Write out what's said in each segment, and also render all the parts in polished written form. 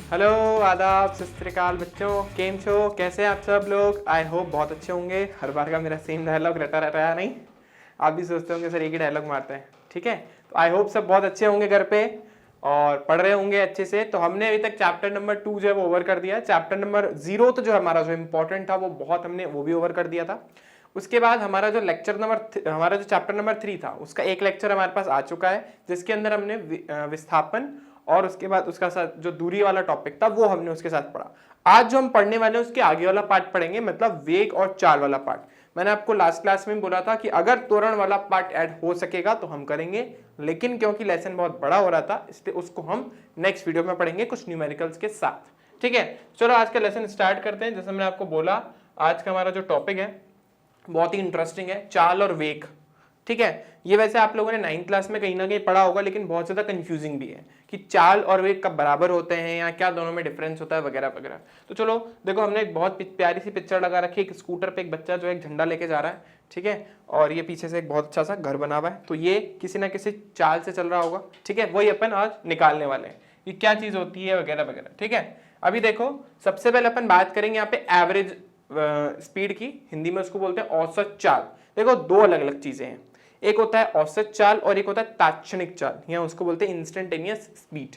Hello, आदाब, सत श्री अकाल बच्चों, केम छो, कैसे हैं आप सब लोग। आई होप बहुत अच्छे होंगे। हर बार का मेरा सेम डायलॉग रटा रटाया नहीं, आप भी सोचते होंगे सर एक ही डायलॉग मारते हैं, ठीक है। तो आई होप सब बहुत अच्छे होंगे घर पे और पढ़ रहे होंगे अच्छे से। तो हमने अभी तक चैप्टर नंबर 2 जो है वो ओवर कर दिया। चैप्टर नंबर 0 तो जो हमारा जो इंपॉर्टेंट था वो बहुत हमने वो भी ओवर कर दिया था। उसके बाद हमारा जो हमारा जो चैप्टर नंबर 3 था उसका एक लेक्चर हमारे पास आ चुका है, जिसके अंदर हमने विस्थापन और उसके बाद उसका साथ जो दूरी वाला टॉपिक था वो हमने उसके साथ पढ़ा। आज जो हम पढ़ने वाले हैं उसके आगे वाला पार्ट पढ़ेंगे, मतलब वेग और चाल वाला पार्ट। मैंने आपको लास्ट क्लास में बोला था कि अगर त्वरण वाला पार्ट ऐड हो सकेगा तो हम करेंगे, लेकिन क्योंकि लेसन बहुत बड़ा हो रहा था इसलिए उसको हम नेक्स्ट वीडियो में पढ़ेंगे कुछ न्यूमेरिकल्स के साथ, ठीक है। चलो आज का लेसन स्टार्ट करते हैं। जैसे मैंने आपको बोला, आज का हमारा जो टॉपिक है बहुत ही इंटरेस्टिंग है, चाल और वेग, ठीक है। ये वैसे आप लोगों ने 9th क्लास में कहीं ना कहीं पढ़ा होगा, लेकिन बहुत ज्यादा कंफ्यूजिंग भी है कि चाल और वेग कब बराबर होते हैं या क्या दोनों में डिफरेंस होता है वगैरह वगैरह। तो चलो देखो, हमने एक बहुत प्यारी सी पिक्चर लगा रखी है। एक स्कूटर पे एक बच्चा जो है एक झंडा लेके जा रहा है, ठीक है, और ये पीछे से एक बहुत अच्छा सा घर बना हुआ है। तो ये किसी ना किसी चाल से चल रहा होगा, ठीक है। वही अपन आज निकालने वाले हैं कि क्या चीज होती है वगैरह वगैरह, ठीक है। अभी देखो, सबसे पहले अपन बात करेंगे यहाँ पे एवरेज स्पीड की, हिंदी में उसको बोलते हैं औसत चाल। देखो, दो अलग अलग चीजें हैं, एक होता है औसत चाल और एक होता है तात्क्षणिक चाल, या उसको बोलते हैं इंस्टेंटेनियस स्पीड।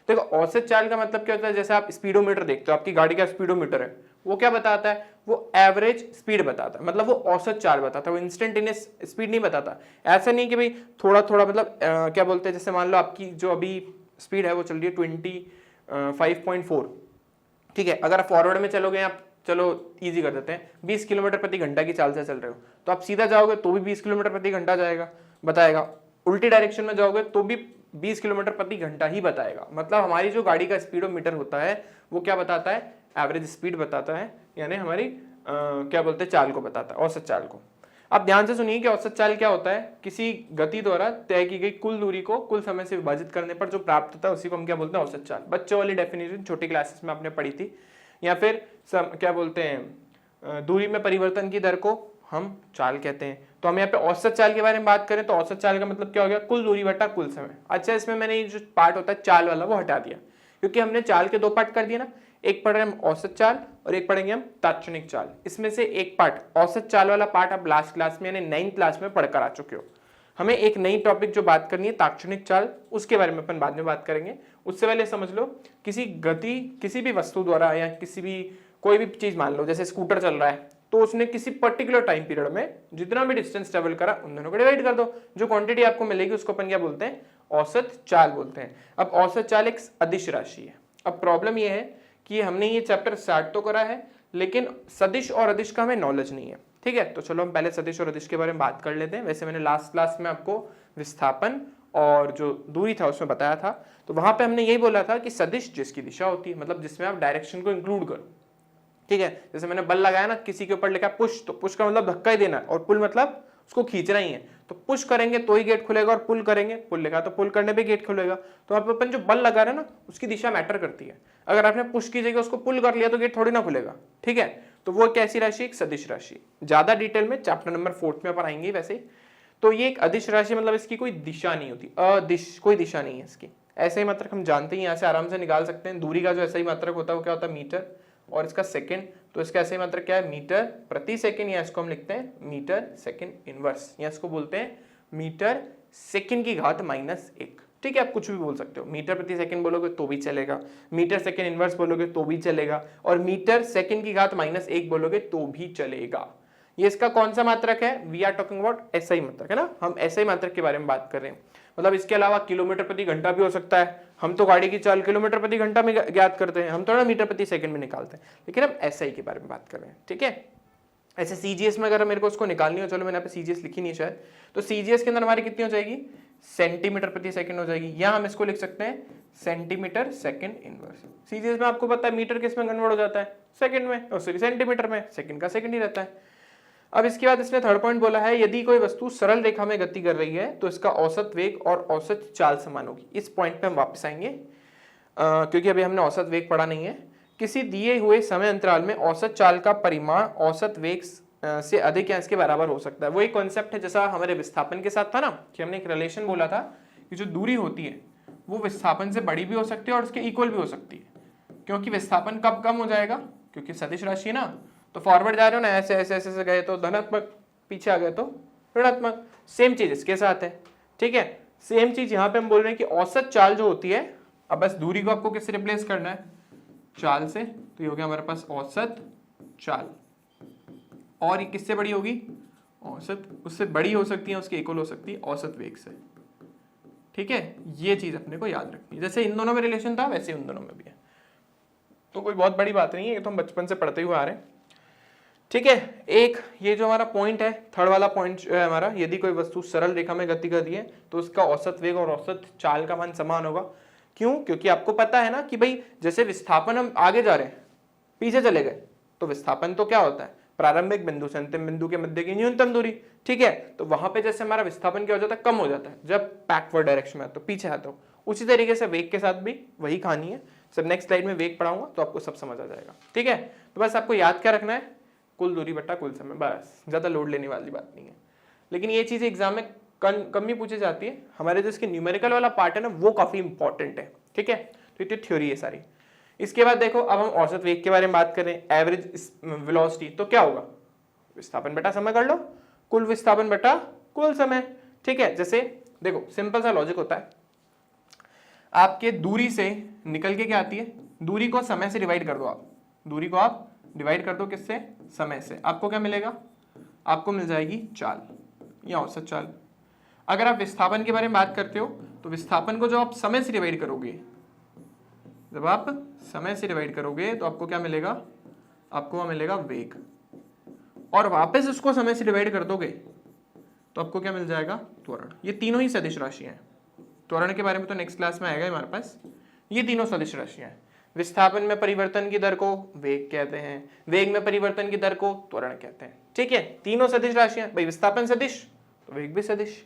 देखो, औसत चाल का मतलब क्या होता है, जैसे आप स्पीडोमीटर देखते हो, आपकी गाड़ी का स्पीडोमीटर है, वो क्या बताता है, वो एवरेज स्पीड बताता है, मतलब वो औसत चाल बताता है, वो इंस्टेंटेनियस स्पीड नहीं बताता। ऐसा नहीं कि भाई थोड़ा थोड़ा, मतलब क्या बोलते हैं, जैसे मान लो आपकी जो अभी स्पीड है वो चल रही है 25.4, ठीक है। अगर आप फॉरवर्ड में चलोगे, आप चलो इजी कर देते हैं, 20 किलोमीटर प्रति घंटा की चाल से चल रहे हो, तो आप सीधा जाओगे तो भी 20 किलोमीटर प्रति घंटा जाएगा बताएगा, उल्टी डायरेक्शन में जाओगे तो भी 20 किलोमीटर प्रति घंटा ही बताएगा। मतलब हमारी जो गाड़ी का स्पीडोमीटर होता है वो क्या बताता है, एवरेज स्पीड बताता है, यानी हमारी क्या बोलते हैं, चाल को बताता है, औसत चाल को। अब ध्यान से सुनिए कि औसत चाल क्या होता है, किसी गति द्वारा तय की गई कुल दूरी को कुल समय से विभाजित करने पर जो प्राप्त होता है उसी को हम क्या बोलते हैं, औसत चाल। बच्चों वाली डेफिनेशन छोटी क्लासेस में आपने पढ़ी थी। या फिर क्या बोलते हैं, दूरी में परिवर्तन की दर को हम चाल कहते हैं। तो हम यहाँ पे औसत चाल के बारे में बात करें तो औसत चाल का मतलब क्या हो गया, कुल दूरी बटा कुल समय। अच्छा, इसमें मैंने जो पार्ट होता है चाल वाला वो हटा दिया, क्योंकि हमने चाल के दो पार्ट कर दिए ना, एक पढ़ रहे हम औसत चाल और एक पढ़ेंगे हम तात्क्षणिक चाल। इसमें से एक पार्ट औसत चाल वाला पार्ट आप लास्ट क्लास में यानी 9th क्लास में पढ़कर आ चुके हो। हमें एक नई टॉपिक जो बात करनी है तात्क्षणिक चाल, उसके बारे में अपन बाद में बात करेंगे। उससे पहले समझ लो, किसी गति किसी भी वस्तु द्वारा या किसी भी कोई भी चीज, मान लो जैसे स्कूटर चल रहा है, तो उसने किसी पर्टिकुलर टाइम पीरियड में जितना भी डिस्टेंस ट्रेवल करा उन दोनों को डिवाइड कर दो, जो क्वांटिटी आपको मिलेगी उसको अपन क्या बोलते हैं, औसत चाल बोलते हैं। अब औसत चाल एक अदिश राशि है। अब प्रॉब्लम यह है कि हमने ये चैप्टर स्टार्ट तो करा है, लेकिन सदिश और अदिश का हमें नॉलेज नहीं है, ठीक है। तो चलो हम पहले सदिश और अदिश के बारे में बात कर लेते हैं। वैसे मैंने लास्ट क्लास में आपको विस्थापन और जो दूरी था उसमें बताया था, तो वहां पे हमने यही बोला था कि सदिश जिसकी दिशा होती है, मतलब जिसमें आप डायरेक्शन को इंक्लूड करो, ठीक है। जैसे मैंने बल लगाया ना, किसी के ऊपर लिखा पुश, तो पुश का मतलब धक्का ही देना है, और पुल मतलब उसको खींचना ही है। तो पुश करेंगे तो ही गेट खुलेगा, और पुल करेंगे, पुल लिखा तो पुल करने पे गेट खुलेगा। तो आप अपन जो बल लगा रहे हैं ना, उसकी दिशा मैटर करती है। अगर आपने पुश की जगह उसको पुल कर लिया तो गेट थोड़ी ना खुलेगा, ठीक है। तो वो कैसी राशि, एक सदिश राशि। ज्यादा डिटेल में चैप्टर नंबर 4 में अपन आएंगे वैसे। तो ये एक अदिश राशि, मतलब इसकी कोई दिशा नहीं होती, अदिश, कोई दिशा नहीं है इसकी। ऐसे ही मात्रक हम जानते हैं, यहाँ से आराम से निकाल सकते हैं। दूरी का जो ऐसा ही मात्रक होता है वो क्या होता है, मीटर, और इसका सेकंड, तो इसका ऐसे ही मात्रक क्या है, मीटर प्रति सेकंड, या इसको हम लिखते हैं मीटर सेकंड इनवर्स, या इसको बोलते हैं मीटर सेकंड की घात -1, ठीक है। आप कुछ भी बोल सकते हो, मीटर प्रति सेकंड बोलोगे तो भी चलेगा, मीटर सेकंड इनवर्स बोलोगे तो भी चलेगा, और मीटर सेकंड की घात -1 बोलोगे तो भी चलेगा। ये इसका कौन सा मात्रक है, we are talking about SI मात्रक, है ना। हम एसआई मात्रक के बारे में बात कर रहे हैं। मतलब इसके अलावा किलोमीटर प्रति घंटा भी हो सकता है। हम तो गाड़ी की चाल किलोमीटर प्रति घंटा में ज्ञात करते हैं, हम थोड़ा मीटर प्रति सेकंड में निकालते हैं, लेकिन हम एसआई के बारे में बात कर रहे हैं, ठीक है। ऐसे सीजीएस में अगर मेरे को उसको निकालनी हो, चलो मैंने यहाँ पे सीजीएस लिखी नहीं शायद, तो सीजीएस के अंदर हमारी कितनी हो जाएगी, सेंटीमीटर प्रति सेकंड हो जाएगी, या हम इसको लिख सकते हैं सेंटीमीटर सेकंड इनवर्स। सीजीएस में आपको पता है मीटर किस में कन्वर्ट हो जाता है, सेकंड में, और सॉरी सेंटीमीटर में, सेकंड का सेकंड ही रहता है। अब इसके बाद इसने थर्ड पॉइंट बोला है, यदि कोई वस्तु सरल रेखा में गति कर रही है तो इसका औसत वेग और औसत चाल समान होगी। इस पॉइंट पे हम वापस आएंगे, क्योंकि अभी हमने औसत वेग पढ़ा नहीं है। किसी दिए हुए समय अंतराल में औसत चाल का परिमाण औसत वेग से अधिक या इसके बराबर हो सकता है। वो एक कॉन्सेप्ट है जैसा हमारे विस्थापन के साथ था ना, कि हमने एक रिलेशन बोला था कि जो दूरी होती है वो विस्थापन से बड़ी भी हो सकती है और उसके इक्वल भी हो सकती है। क्योंकि विस्थापन कब कम हो जाएगा, क्योंकि सदिश राशि है ना, तो फॉरवर्ड जा रहे हो ना, ऐसे ऐसे ऐसे गए तो धनात्मक, पीछे आ गए तो ऋणात्मक। सेम चीज इसके साथ है, ठीक है। सेम चीज यहाँ पे हम बोल रहे हैं कि औसत चाल जो होती है, अब बस दूरी को आपको किससे रिप्लेस करना है, चाल से, तो ये हो गया हमारे पास औसत चाल। और ये किससे बड़ी होगी, औसत, उससे बड़ी हो सकती है, उसके इक्वल हो सकती है औसत वेग से, ठीक है। ये चीज अपने को याद रखनी है, जैसे इन दोनों में रिलेशन था वैसे उन दोनों में भी है, तो कोई बहुत बड़ी बात नहीं है, ये तो हम बचपन से पढ़ते हुए आ रहे हैं, ठीक है। एक ये जो हमारा पॉइंट है, थर्ड वाला पॉइंट जो है हमारा, यदि कोई वस्तु सरल रेखा में गति कर रही है तो उसका औसत वेग और औसत चाल का मान समान होगा। क्यों, क्योंकि आपको पता है ना कि भाई जैसे विस्थापन हम आगे जा रहे हैं, पीछे चले गए, तो विस्थापन तो क्या होता है, प्रारंभिक बिंदु से अंतिम बिंदु के मध्य की न्यूनतम दूरी, ठीक है। तो वहां पे जैसे हमारा विस्थापन क्या हो जाता है, कम हो जाता है जब बैकवर्ड डायरेक्शन में, तो पीछे आता हूं। उसी तरीके से वेग के साथ भी वही कहानी है। सब नेक्स्ट स्लाइड में वेग पढ़ाऊंगा तो आपको सब समझ आ जाएगा, ठीक है। तो बस आपको याद क्या रखना है, कुल दूरी बट्टा कुल समय, बस, ज्यादा लोड लेने वाली बात नहीं है। लेकिन ये चीज एग्जाम में कम ही पूछी जाती है। हमारे जो इसके न्यूमेरिकल वाला पार्ट है ना, वो काफी इंपॉर्टेंट है, ठीक है। तो ये थ्योरी है सारी। इसके बाद देखो, अब हम औसत वेग के बारे में बात करें, एवरेज वेलोसिटी, तो क्या होगा, विस्थापन बटा समय कर लो, कुल विस्थापन बटा कुल समय, ठीक है। जैसे देखो सिंपल सा लॉजिक होता है, आपके दूरी से निकल के क्या आती है, दूरी को समय से डिवाइड कर दो, आप दूरी को आप डिवाइड कर दो किससे, समय से, आपको क्या मिलेगा, आपको मिल जाएगी चाल या औसत चाल। अगर आप विस्थापन के बारे में बात करते हो तो विस्थापन को जो आप समय से डिवाइड करोगे, जब आप समय से डिवाइड करोगे तो आपको क्या मिलेगा, आपको वहां मिलेगा वेग, और वापस उसको समय से डिवाइड कर दोगे तो आपको क्या मिल जाएगा, त्वरण। ये तीनों ही सदिश राशियां हैं। त्वरण के बारे में तो नेक्स्ट क्लास में आएगा हमारे पास। ये तीनों सदिश राशियां हैं। विस्थापन में परिवर्तन की दर को वेग कहते हैं, वेग में परिवर्तन की दर को त्वरण कहते हैं, ठीक है। तीनों सदिश राशियां, भाई विस्थापन सदिश तो वेग भी सदिश,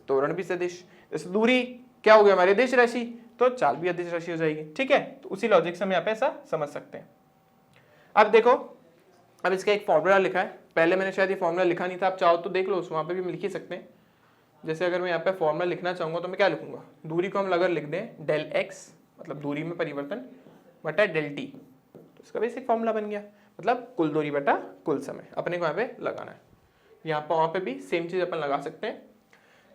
त्वरण भी सदिश। जैसे दूरी क्या हो गया हमारी अदिश राशि, तो चाल भी अदिश राशि हो जाएगी, ठीक है। तो उसी लॉजिक से हम यहाँ पे ऐसा समझ सकते हैं। अब देखो, अब इसका एक फॉर्मूला लिखा है, पहले मैंने शायद ये फॉर्मूला लिखा नहीं था, आप चाहो तो देख लो, वहां पे भी लिख ही सकते हैं। जैसे अगर मैं यहाँ पे फॉर्मूला लिखना चाहूंगा तो मैं क्या लिखूंगा, दूरी को हम अगर लिख दें डेल एक्स, मतलब दूरी में परिवर्तन, बटा डेल टी, तो इसका बेसिक फॉर्मूला बन गया, मतलब कुल दूरी बटा कुल समय। अपने को यहाँ पे लगाना है, यहाँ पर वहां पे भी सेम चीज अपन लगा सकते हैं,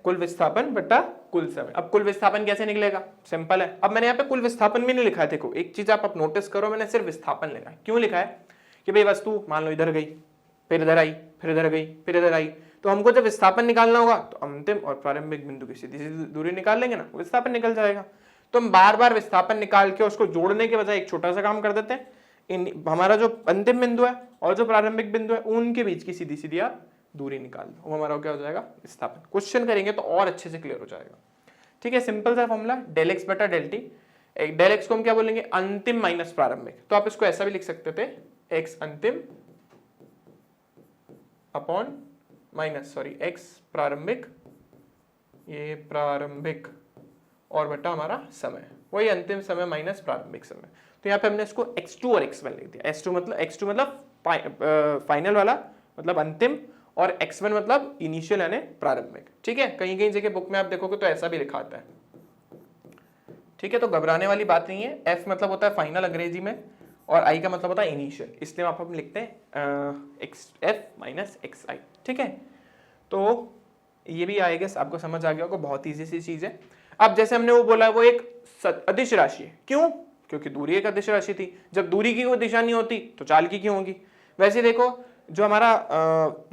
कुल विस्थापन बटा कुल समय। अब कुल विस्थापन कैसे निकलेगा, सिंपल है। अब मैंने यहाँ पे कुल विस्थापन भी नहीं लिखा है, देखो एक चीज आप नोटिस करो, मैंने सिर्फ विस्थापन लिखा है। क्यों लिखा है कि भाई वस्तु मान लो इधर गई, फिर इधर आई, फिर इधर गई, फिर इधर आई, तो हमको जब विस्थापन निकालना होगा तो अंतिम और प्रारंभिक बिंदु की सीधी सीधी दूरी निकाल लेंगे ना, विस्थापन निकल जाएगा। तो हम बार बार विस्थापन निकाल के उसको जोड़ने के बजाय एक छोटा सा काम कर देते हैं, हमारा जो अंतिम बिंदु है और जो प्रारंभिक बिंदु है उनके बीच की सीधी सीधी आप दूरी निकाल दो, वो हमारा क्या हो जाएगा, विस्थापन। क्वेश्चन करेंगे तो और अच्छे से क्लियर हो जाएगा, ठीक है। सिंपल सा फॉर्मूला, डेल एक्स बटा डेल टी। डेल एक्स को हम क्या बोलेंगे, अंतिम माइनस प्रारंभिक, तो आप इसको ऐसा भी लिख सकते थे, एक्स अंतिम अपॉन माइनस, सॉरी एक्स प्रारंभिक, ये प्रारंभिक, और बटा हमारा समय, वही अंतिम समय माइनस प्रारंभिक समय। तो यहाँ पे हमने इसको x2 और x1 लिख दिया। x2 मतलब फाइनल वाला, मतलब अंतिम, और x1 मतलब इनिशियल यानी प्रारंभिक, ठीक है। कहीं कहीं जगह बुक में आप देखोगे तो ऐसा भी लिखा आता है, ठीक है। तो घबराने वाली बात नहीं है। f मतलब होता है फाइनल अंग्रेजी में, और i का मतलब होता है इनिशियल, इसलिए आप हम लिखते हैं f माइनस xi, ठीक है। तो ये भी आएगा, आपको समझ आ गया होगा, बहुत ईजी सी चीज है। अब जैसे हमने वो बोला, वो एक अदिश राशि है, क्यों, क्योंकि दूरी एक अदिश राशि थी। जब दूरी की कोई दिशा नहीं होती तो चाल की क्यों होगी। वैसे देखो, जो हमारा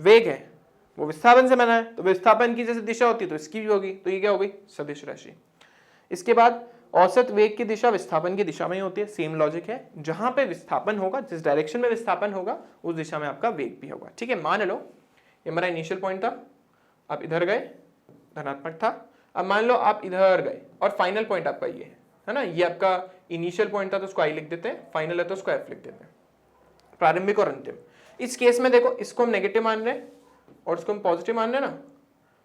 वेग है वो विस्थापन से बना है, तो विस्थापन की जैसे दिशा होती है तो इसकी भी होगी, तो ये क्या हो गई, सदिश राशि। इसके बाद औसत वेग की दिशा विस्थापन की दिशा में ही होती है, सेम लॉजिक है। जहां पे विस्थापन होगा, जिस डायरेक्शन में विस्थापन होगा उस दिशा में आपका वेग भी होगा, ठीक है। मान लो ये हमारा इनिशियल पॉइंट था, आप इधर गए, धनात्मक था। अब मान लो आप इधर गए और फाइनल पॉइंट आपका ये है ना, ये आपका इनिशियल पॉइंट था तो उसको आई लिख देते हैं, फाइनल है तो उसको एफ लिख देते हैं, प्रारंभिक और अंतिम। इस केस में देखो, इसको हम नेगेटिव मान रहे हैं और इसको हम पॉजिटिव मान रहे हैं ना,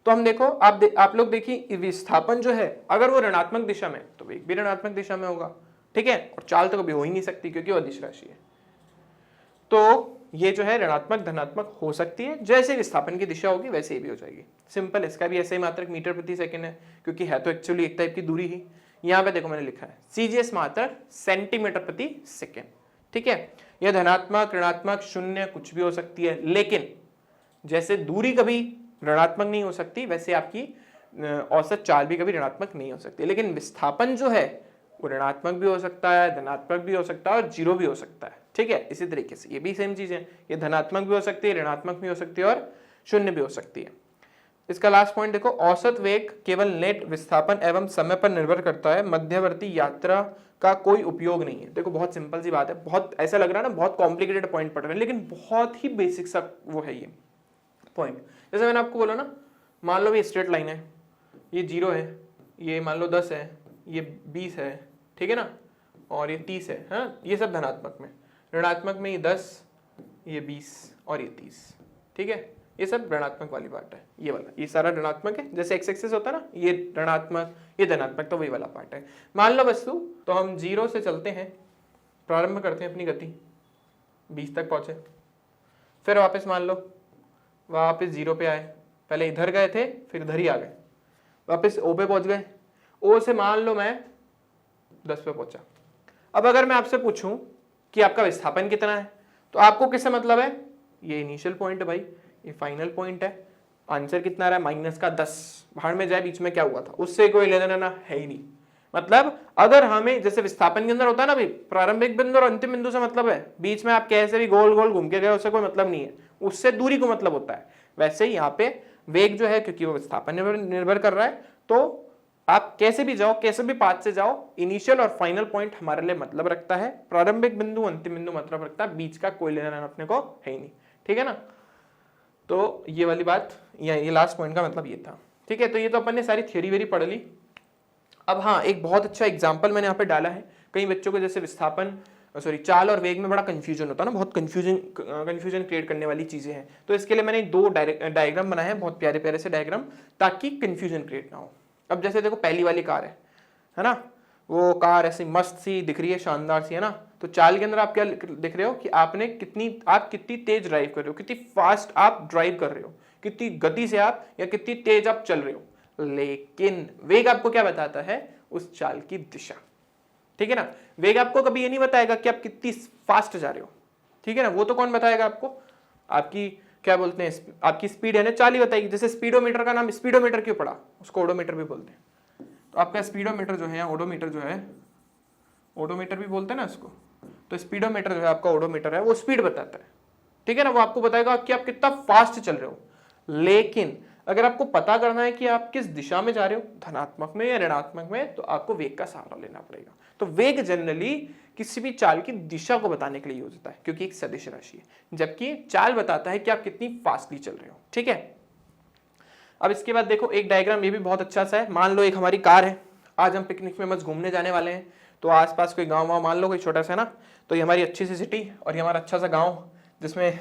तो हम देखो, आप लोग देखिए, विस्थापन जो है अगर वो ऋणात्मक दिशा में तो वेग भी ऋणात्मक दिशा में होगा, ठीक है। और चाल तो कभी हो ही नहीं सकती क्योंकि वो अदिश राशि है। तो ये जो है ऋणात्मक धनात्मक हो सकती है, जैसे विस्थापन की दिशा होगी वैसे ये भी हो जाएगी। सिंपल, इसका भी ऐसे ही मात्रक मीटर प्रति सेकंड है, क्योंकि है तो एक्चुअली एक टाइप की दूरी ही, यहाँ पे देखो मैंने लिखा है CGS मात्रक सेंटीमीटर प्रति सेकेंड, ठीक है। यह धनात्मक, ऋणात्मक, शून्य कुछ भी हो सकती है, लेकिन जैसे दूरी कभी ऋणात्मक नहीं हो सकती वैसे आपकी औसत चाल भी कभी ऋणात्मक नहीं हो सकती। लेकिन विस्थापन जो है वो ऋणात्मक भी हो सकता है, धनात्मक भी हो सकता है और जीरो भी हो सकता है, ठीक है। इसी तरीके से ये भी सेम चीज है, ये धनात्मक भी हो सकती है, ऋणात्मक भी हो सकती है और शून्य भी हो सकती है। इसका लास्ट पॉइंट देखो, औसत वेग केवल नेट विस्थापन एवं समय पर निर्भर करता है, मध्यवर्ती यात्रा का कोई उपयोग नहीं है। देखो बहुत सिंपल सी बात है, बहुत ऐसा लग रहा है ना बहुत कॉम्प्लिकेटेड पॉइंट पढ़ रहे हैं, लेकिन बहुत ही बेसिक सा वो है ये पॉइंट। जैसे मैंने आपको बोला ना, मान लो ये स्ट्रेट लाइन है, ये 0 है, ये मान लो 10 है, ये 20 है, ठीक है ना, और ये 30 है, हाँ ये सब धनात्मक में। ऋणात्मक में ये 10, ये 20 और ये 30, ठीक है। ये सब ऋणात्मक वाली पार्ट है, ये वाला, ये सारा ऋणात्मक है। जैसे एक्स एक्सिस होता है ना, ये ऋणात्मक, ये धनात्मक, तो वही वाला पार्ट है। मान लो वस्तु, तो हम 0 से चलते हैं, प्रारंभ करते हैं अपनी गति, 20 तक पहुंचे, फिर वापस मान लो वापस 0 पे आए, पहले इधर गए थे फिर इधर ही आ गए, वापस O पे पहुंच गए, O से मान लो मैं 10 पे पहुंचा। अब अगर मैं आपसे पूछूं कि आपका विस्थापन कितना है, तो आपको किससे मतलब है? ये इनिशियल पॉइंट है भाई, ये फाइनल पॉइंट है। आंसर कितना रहा है? माइनस का 10। बाहर में जाए, बीच में क्या हुआ था उससे कोई लेना देना है ही नहीं। मतलब अगर हमें जैसे विस्थापन के अंदर होता है ना भाई, प्रारंभिक बिंदु और अंतिम बिंदु से मतलब है, बीच में आप कैसे भी गोल गोल घूम के गए उससे कोई मतलब नहीं है, उससे दूरी को मतलब होता है। वैसे ही यहाँ पे वेग जो है, क्योंकि वो विस्थापन निर्भर कर रहा है, तो आप कैसे भी जाओ, कैसे भी पाथ से जाओ, इनिशियल और फाइनल पॉइंट हमारे लिए मतलब रखता है, प्रारंभिक बिंदु अंतिम बिंदु मतलब रखता है, बीच का कोई लेना देना अपने को है ही नहीं, ठीक है ना। तो ये वाली बात, ये लास्ट पॉइंट का मतलब ये था, ठीक है। तो ये तो अपन ने सारी थ्योरी वेरी पढ़ ली। अब हाँ, एक बहुत अच्छा एग्जाम्पल मैंने यहाँ पे डाला है। कई बच्चों को जैसे विस्थापन चाल और वेग में बड़ा कंफ्यूजन होता है ना, बहुत कंफ्यूजन क्रिएट करने वाली चीजें हैं। तो इसके लिए मैंने 2 डायग्राम बनाए हैं, बहुत प्यारे प्यारे से डायग्राम, ताकि कंफ्यूजन क्रिएट ना हो। अब जैसे देखो पहली वाली कार है ना, वो कार ऐसी मस्त सी दिख रही है, शानदार सी, है ना। तो चाल के अंदर आप क्या दिख रहे हो कि आप कितनी तेज ड्राइव कर रहे हो, कितनी फास्ट आप ड्राइव कर रहे हो, कितनी गति से आप या कितनी तेज आप चल रहे हो। लेकिन वेग आपको क्या बताता है? उस चाल की दिशा, ठीक है ना। वेग आपको कभी ये नहीं बताएगा कि आप कितनी फास्ट जा रहे हो, ठीक है ना। वो तो कौन बताएगा आपको? आपकी क्या बोलते हैं, आपकी स्पीड है ना, चाल ही बताएगी। जैसे स्पीडोमीटर का नाम स्पीडोमीटर क्यों पड़ा? उसको ओडोमीटर भी बोलते हैं। तो आपका स्पीडोमीटर जो है, ओडोमीटर जो है, ओडोमीटर भी बोलते हैं ना उसको। तो स्पीडोमीटर जो है आपका, ओडोमीटर है, वो स्पीड बताता है, ठीक है ना। वो आपको बताएगा कि आप कितना फास्ट चल रहे हो। लेकिन अगर आपको पता करना है कि आप किस दिशा में जा रहे हो, धनात्मक में या ऋणात्मक में, तो आपको वेग का सहारा लेना पड़ेगा। तो वेग जनरली किसी भी चाल की दिशा को बताने के लिए यूज होता है, क्योंकि एक सदिश राशि है, जबकि चाल बताता है कि आप कितनी फास्टली चल रहे हो, ठीक है। अब इसके बाद देखो एक डायग्राम, ये भी बहुत अच्छा सा है। मान लो एक हमारी कार है, आज हम पिकनिक में मस्त घूमने जाने वाले हैं। तो आसपास कोई गांव वाँव मान लो कोई छोटा सा ना, तो ये हमारी अच्छी सी सिटी और ये हमारा अच्छा सा गांव, जिसमें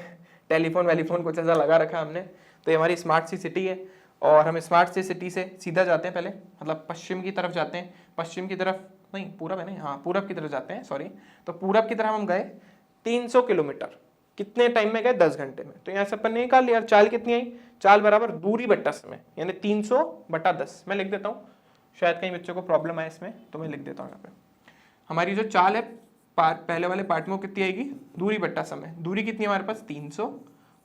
टेलीफोन वेलीफोन कुछ ऐसा लगा रखा है हमने। तो ये हमारी स्मार्ट सी सिटी है, और हम स्मार्ट सी सिटी से सीधा जाते हैं, पहले मतलब पश्चिम की तरफ जाते हैं। पश्चिम की तरफ नहीं, पूरब है नहीं, हाँ पूरब की तरफ जाते हैं, सॉरी। तो पूरब की तरफ हम गए 300 किलोमीटर, कितने टाइम में गए? 10 घंटे में। तो यहाँ से अपन ने निकाल लिया चाल कितनी आई, चाल बराबर दूरी बट्टा समय, यानी 300/10। मैं लिख देता हूँ, शायद कई बच्चों को प्रॉब्लम आए इसमें, तो मैं लिख देता हूँ यहाँ पे। हमारी जो चाल है पहले वाले पार्ट में, वो कितनी आएगी? दूरी बट्टा समय। दूरी कितनी है हमारे पास? 300,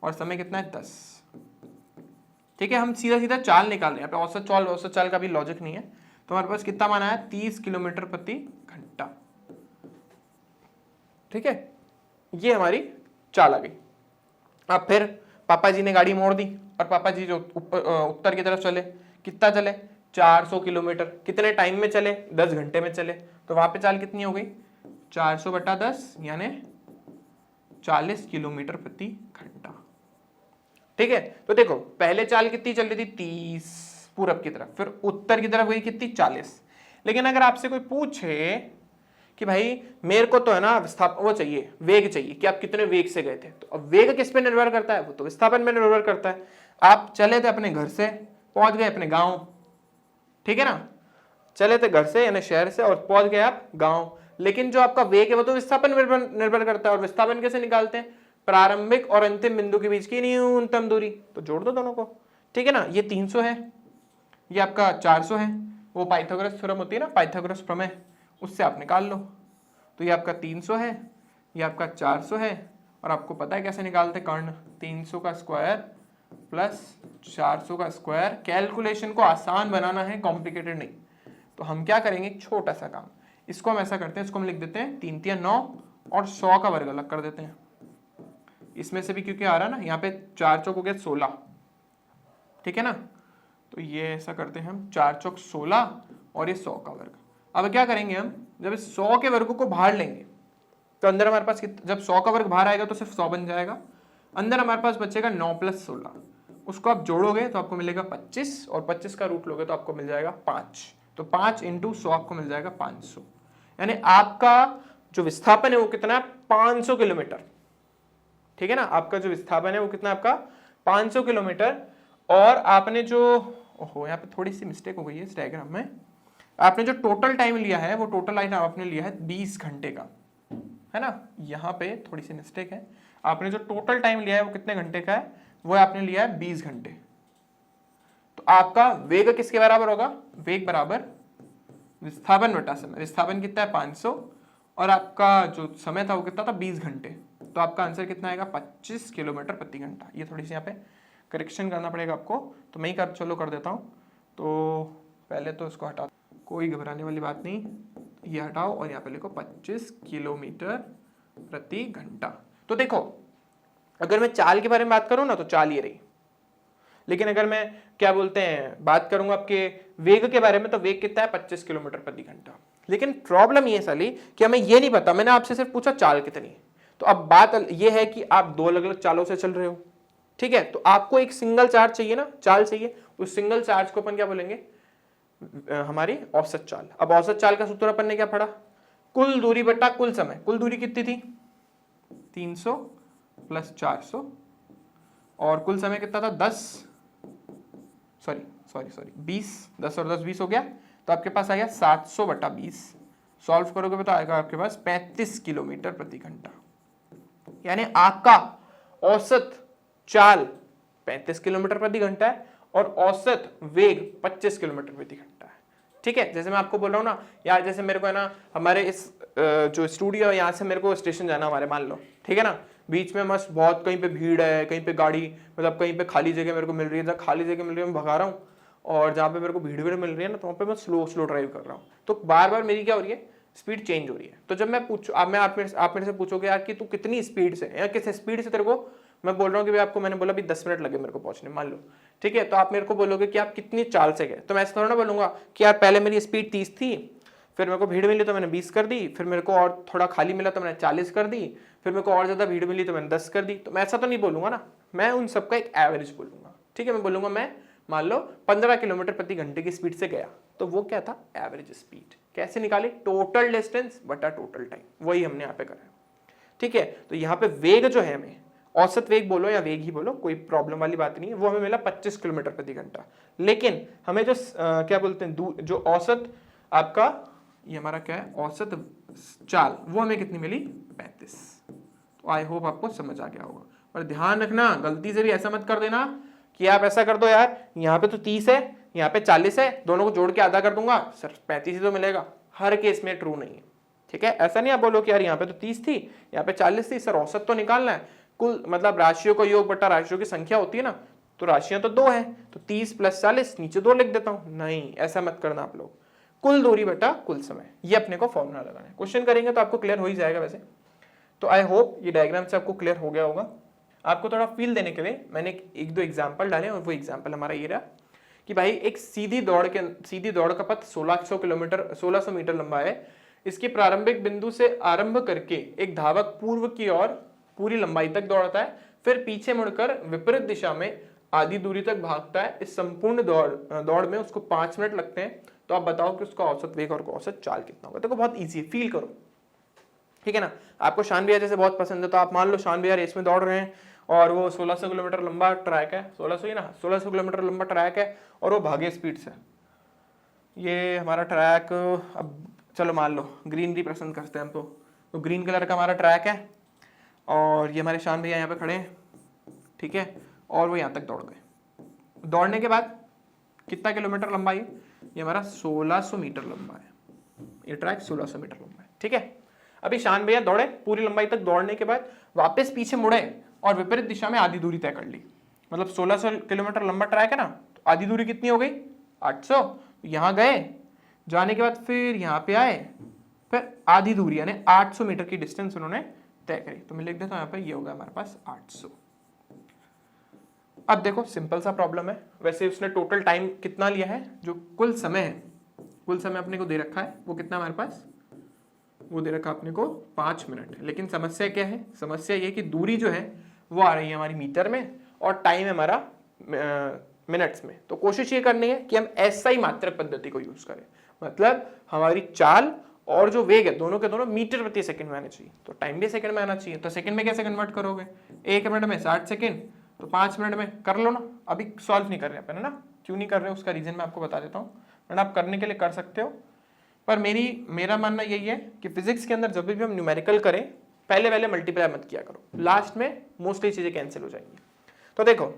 और समय कितना है? 10, ठीक है। हम सीधा सीधा चाल निकाल रहे हैं, यहाँ पे औसत चाल का भी लॉजिक नहीं है। तो हमारे पास कितना माना है? 30 किलोमीटर प्रति घंटा, ठीक है। ये हमारी चाल आ गई। अब फिर पापा जी ने गाड़ी मोड़ दी, और पापा जी जो उत्तर की तरफ चले, कितना चले? 400 किलोमीटर। कितने टाइम में चले? 10 घंटे में चले। तो वहां पे चाल कितनी हो गई? 400/10, यानी 40 किलोमीटर प्रति घंटा, ठीक है। तो देखो पहले चाल कितनी चल रही थी? 30 पूरब की तरफ, फिर उत्तर की तरफ गई कितनी? 40। लेकिन अगर आपसे कोई पूछे कि भाई मेरे को तो है ना विस्थापन वो चाहिए, वेग चाहिए, कि आप कितने वेग से गए थे, तो अब वेग किस पे निर्भर करता है? वो तो विस्थापन पे निर्भर करता है। आप चले थे अपने घर से, पहुंच गए अपने गांव, ठीक है ना। चले थे घर से यानी शहर से, और पहुंच गए आप गांव। लेकिन जो आपका वेग है वो तो विस्थापन निर्भर करता है। और विस्थापन कैसे निकालते हैं? प्रारंभिक और अंतिम बिंदु के बीच की न्यूनतम दूरी। तो जोड़ दो दोनों को, ठीक है ना। ये 300 है, ये आपका 400 है, वो पाइथागोरस थ्योरम होती है ना, पाइथागोरस प्रमेय, उससे आप निकाल लो। तो ये आपका 300 है, ये आपका 400 है, और आपको पता है कैसे निकालते कर्ण, 300 का स्क्वायर प्लस 400 का स्क्वायर। कैलकुलेशन को आसान बनाना है, कॉम्प्लिकेटेड नहीं। तो हम क्या करेंगे, एक छोटा सा काम, इसको हम ऐसा करते हैं, इसको हम लिख देते हैं 3 3 9 और 100 का वर्ग अलग कर देते हैं। इसमें से भी क्योंकि आ रहा है ना, यहाँ पे 4 चौक हो गया 16, ठीक है ना। तो ये ऐसा करते हैं हम, 4 चौक 16 और ये 100 का वर्ग। अब क्या करेंगे हम, जब इस 100 के वर्ग को बाहर लेंगे तो अंदर हमारे पास जब 100 का वर्ग बाहर आएगा तो सिर्फ 100 बन जाएगा। अंदर हमारे पास बचेगा 9 + 16, उसको आप जोड़ोगे तो आपको मिलेगा 25, और 25 का रूट लोगे तो आपको मिल जाएगा 5। तो 5 × 100 आपको मिल जाएगा 500। यानी आपका जो विस्थापन है वो कितना है, 500 किलोमीटर, ठीक है ना। आपका जो विस्थापन है वो कितना, आपका 500 किलोमीटर। और आपने जो, ओहो यहाँ पे थोड़ी सी मिस्टेक हो गई है इस डायग्राम में, आपने जो टोटल टाइम लिया है वो टोटल टाइम आपने लिया है 20 घंटे का, है ना। यहाँ पे थोड़ी सी मिस्टेक है, आपने जो टोटल टाइम लिया है वो कितने घंटे का है, वो आपने लिया है 20 घंटे। तो आपका वेग किसके बराबर होगा, वेग बराबर विस्थापन बटा समय। विस्थापन कितना है 500, और आपका जो समय था वो कितना था 20 घंटे। तो आपका आंसर कितना आएगा 25 किलोमीटर प्रति घंटा। ये थोड़ी सी यहाँ पे करेक्शन करना पड़ेगा आपको, तो मैं ही कर देता हूँ। तो पहले तो इसको हटा, कोई घबराने वाली बात नहीं, ये हटाओ और यहाँ पे लिखो 25 किलोमीटर प्रति घंटा। तो देखो, अगर मैं चाल के बारे में बात करूँ ना तो चाल ये रही, लेकिन अगर मैं क्या बोलते हैं बात करूंगा आपके वेग के बारे में तो वेग कितना है 25 किलोमीटर प्रति घंटा। लेकिन प्रॉब्लम ये साली कि हमें ये नहीं पता, मैंने आपसे सिर्फ पूछा चाल कितनी। तो अब बात ये है कि आप दो अलग अलग चालों से चल रहे हो, ठीक है। तो आपको एक सिंगल चार्ज चाहिए ना, चाल चाहिए। उस सिंगल चार्ज को अपन क्या बोलेंगे, हमारी औसत चाल। अब औसत चाल का सूत्र अपन ने क्या पढ़ा, कुल दूरी बटा कुल समय। कुल दूरी कितनी थी 300 + 400, और कुल समय कितना था 20, 10 और 10 20 हो गया। तो आपके पास आ गया 700/20। सॉल्व करोगे तो आएगा आपके पास 35 किलोमीटर प्रति घंटा। यानी आपका औसत चाल 35 किलोमीटर प्रति घंटा है और औसत वेग 25 किलोमीटर प्रति घंटा है, ठीक है। जैसे मैं आपको बोल रहा हूँ ना यार, जैसे मेरे को है ना, हमारे इस जो स्टूडियो है यहाँ से मेरे को स्टेशन जाना हमारे, मान लो, ठीक है ना। बीच में मस्त बहुत कहीं पे भीड़ है, कहीं पे गाड़ी, मतलब कहीं पे खाली जगह मेरे को मिल रही है, जहाँ खाली जगह मिल रही है मैं भगा रहा हूँ, और जहाँ पे मेरे को भीड़ मिल रही है ना तो वहाँ पे मैं स्लो ड्राइव कर रहा हूँ। तो बार बार मेरी क्या हो रही है, स्पीड चेंज हो रही है। तो जब मैं आप मेरे से पूछोगे यार कि तू कितनी स्पीड से, या किस स्पीड से तेरे को, मैं बोल रहा हूँ कि भाई आपको मैंने बोला भी 10 मिनट लगे मेरे को पहुंचने, मान लो, ठीक है। तो आप मेरे को बोलोगे कि आप कितनी चाल से गए, तो मैं ऐसा थोड़ा ना बोलूंगा कि यार पहले मेरी स्पीड 30 थी, फिर मेरे को भीड़ मिली तो मैंने 20 कर दी, फिर मेरे को और थोड़ा खाली मिला तो मैंने 40 कर दी, फिर मेरे को और ज्यादा भीड़ मिली तो मैंने 10 कर दी। तो मैं ऐसा तो नहीं बोलूंगा ना, मैं उन सबका एक एवरेज बोलूंगा, ठीक है। मैं बोलूंगा मैं मान लो 15 किलोमीटर प्रति घंटे की स्पीड से गया, तो वो क्या था एवरेज स्पीड। कैसे निकाली, टोटल डिस्टेंस बटा टोटल टाइम, वही हमने यहाँ पे करा, ठीक है। तो यहाँ पे वेग जो है, हमें औसत वेग बोलो या वेग ही बोलो, कोई प्रॉब्लम वाली बात नहीं है, वो हमें मिला 25 किलोमीटर प्रति घंटा। लेकिन हमें जो क्या बोलते हैं, जो औसत आपका, ये हमारा क्या है औसत चाल, वो हमें कितनी मिली 35। तो आई होप आपको समझ आ गया होगा। पर ध्यान रखना, गलती से भी ऐसा मत कर देना कि आप ऐसा कर दो यार, यहाँ पे तो 30 है, यहाँ पे 40 है, दोनों को जोड़ के आधा कर दूंगा, सिर्फ 35 ही तो मिलेगा। हर केस में ट्रू नहीं है, ठीक है। ऐसा नहीं आप बोलो कि यार यहाँ पे तो 30 थी, यहाँ पे 40 थी, सर औसत तो निकालना है। कुल मतलब राशियों का योग बटा राशियों की संख्या होती है ना, तो राशियां तो 2 है, तो 30 + 40, नीचे 2 लिख देता हूं। नहीं, ऐसा मत करना आप लोग, कुल दूरी बटा कुल समय, ये अपने को फॉर्मूला लगाना है। क्वेश्चन करेंगे तो आपको क्लियर हो ही जाएगा वैसे। तो आई होप ये डायग्राम से आपको क्लियर हो गया होगा। आपको थोड़ा फील देने के लिए मैंने एक दो एग्जाम्पल डाले, और वो एग्जाम्पल हमारा ये रहा कि भाई एक सीधी दौड़ का पथ 1600 मीटर लंबा है। इसकी प्रारंभिक बिंदु से आरंभ करके एक धावक पूर्व की ओर पूरी लंबाई तक दौड़ता है, फिर पीछे मुड़कर विपरीत दिशा में आधी दूरी तक भागता है। इस संपूर्ण दौड़ में उसको 5 मिनट लगते हैं। तो आप बताओ कि उसका औसत वेग और औसत चाल कितना होगा। देखो बहुत इजी है, फील करो, ठीक है ना। आपको शान भैया जैसे बहुत पसंद है, तो आप मान लो शान भैया रेस में दौड़ रहे हैं और वो 1600 किलोमीटर लंबा ट्रैक है, 1600 ही ना, 1600 किलोमीटर लंबा ट्रैक है और वो भागे स्पीड से। ये हमारा ट्रैक, अब चलो मान लो ग्रीनरी पसंद करते हैं हम, तो ग्रीन कलर का हमारा ट्रैक है और ये हमारे शान भैया यहाँ पे खड़े हैं, ठीक है। और वो यहाँ तक दौड़ गए। दौड़ने के बाद कितना किलोमीटर लंबा है ये हमारा 1600 मीटर लंबा है, ये ट्रैक 1600 मीटर लंबा है। ठीक है, अभी शान भैया दौड़े, पूरी लंबाई तक दौड़ने के बाद वापस पीछे मुड़े और विपरीत दिशा में आधी दूरी तय कर ली। मतलब 1600 किलोमीटर लंबा ट्रैक है ना, तो आधी दूरी कितनी हो गई 800। यहाँ गए, जाने के बाद फिर यहाँ पे आए, फिर आधी दूरी यानी 800 मीटर की डिस्टेंस उन्होंने तय करी। तो मैं लिख देता हूँ यहाँ पे, ये होगा हमारे पास 800। अब देखो सिंपल सा प्रॉब्लम है, वैसे उसने टोटल टाइम कितना लिया है, जो कुल समय है, कुल समय अपने को दे रखा है वो कितना हमारे पास, वो दे रखा अपने को 5 मिनट। लेकिन समस्या क्या है, समस्या ये कि दूरी जो है वो आ रही है हमारी मीटर में और टाइम है हमारा मिनट्स में। तो कोशिश ये करनी है कि हम SI मात्रक पद्धति को यूज करें, मतलब हमारी चाल और जो वेग है दोनों के दोनों मीटर प्रति सेकंड में आने चाहिए, तो टाइम भी सेकंड में आना चाहिए। तो सेकंड में कैसे कन्वर्ट करोगे, 1 मिनट में 60 सेकंड, तो 5 मिनट में कर लो ना। अभी सॉल्व नहीं कर रहे अपन है ना, क्यों नहीं कर रहे उसका रीजन मैं आपको बता देता हूँ, वरना आप करने के लिए कर सकते हो। पर मेरा मानना यही है कि फिजिक्स के अंदर जब भी हम न्यूमेरिकल करें पहले मल्टीप्लाई मत किया करो, लास्ट में मोस्टली चीजें कैंसिल हो जाएंगी। तो देखो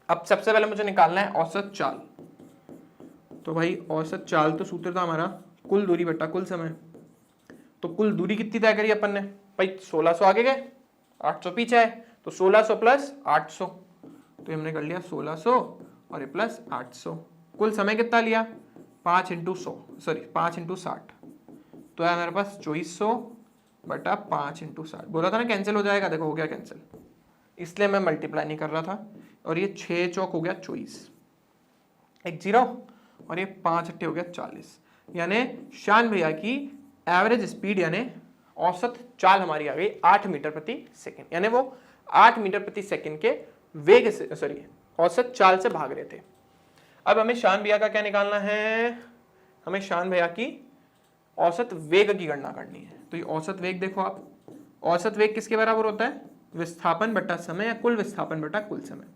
अब सबसे पहले मुझे निकालना है औसत चाल। तो भाई औसत चाल तो सूत्र था हमारा कुल दूरी बटा कुल समय। तो कुल दूरी कितनी तय करी अपन ने, भाई 1600 आगे गए 800 पीछे आए, तो 1600 प्लस 800, तो हमने कर लिया 1600 और ये प्लस 800। कुल समय कितना लिया 5 × 60, तो है हमारे पास 2400 बटा 5 × 60। बोला था ना कैंसिल हो जाएगा, देखो हो गया कैंसिल, इसलिए मैं मल्टीप्लाई नहीं कर रहा था। और ये 6 चौक हो गया 24, एक 0 और ये 5 अट्ठे हो गया 40। यानी शान भैया की एवरेज स्पीड यानी औसत चाल हमारी आ गई 8 मीटर प्रति सेकंड, यानी वो 8 मीटर प्रति सेकंड के वेग से औसत चाल से भाग रहे थे। अब हमें शान भैया का क्या निकालना है, हमें शान भैया की औसत वेग की गणना करनी है। तो ये औसत वेग देखो आप, औसत वेग किसके बराबर होता है, विस्थापन बटा समय या कुल विस्थापन बटा कुल समय।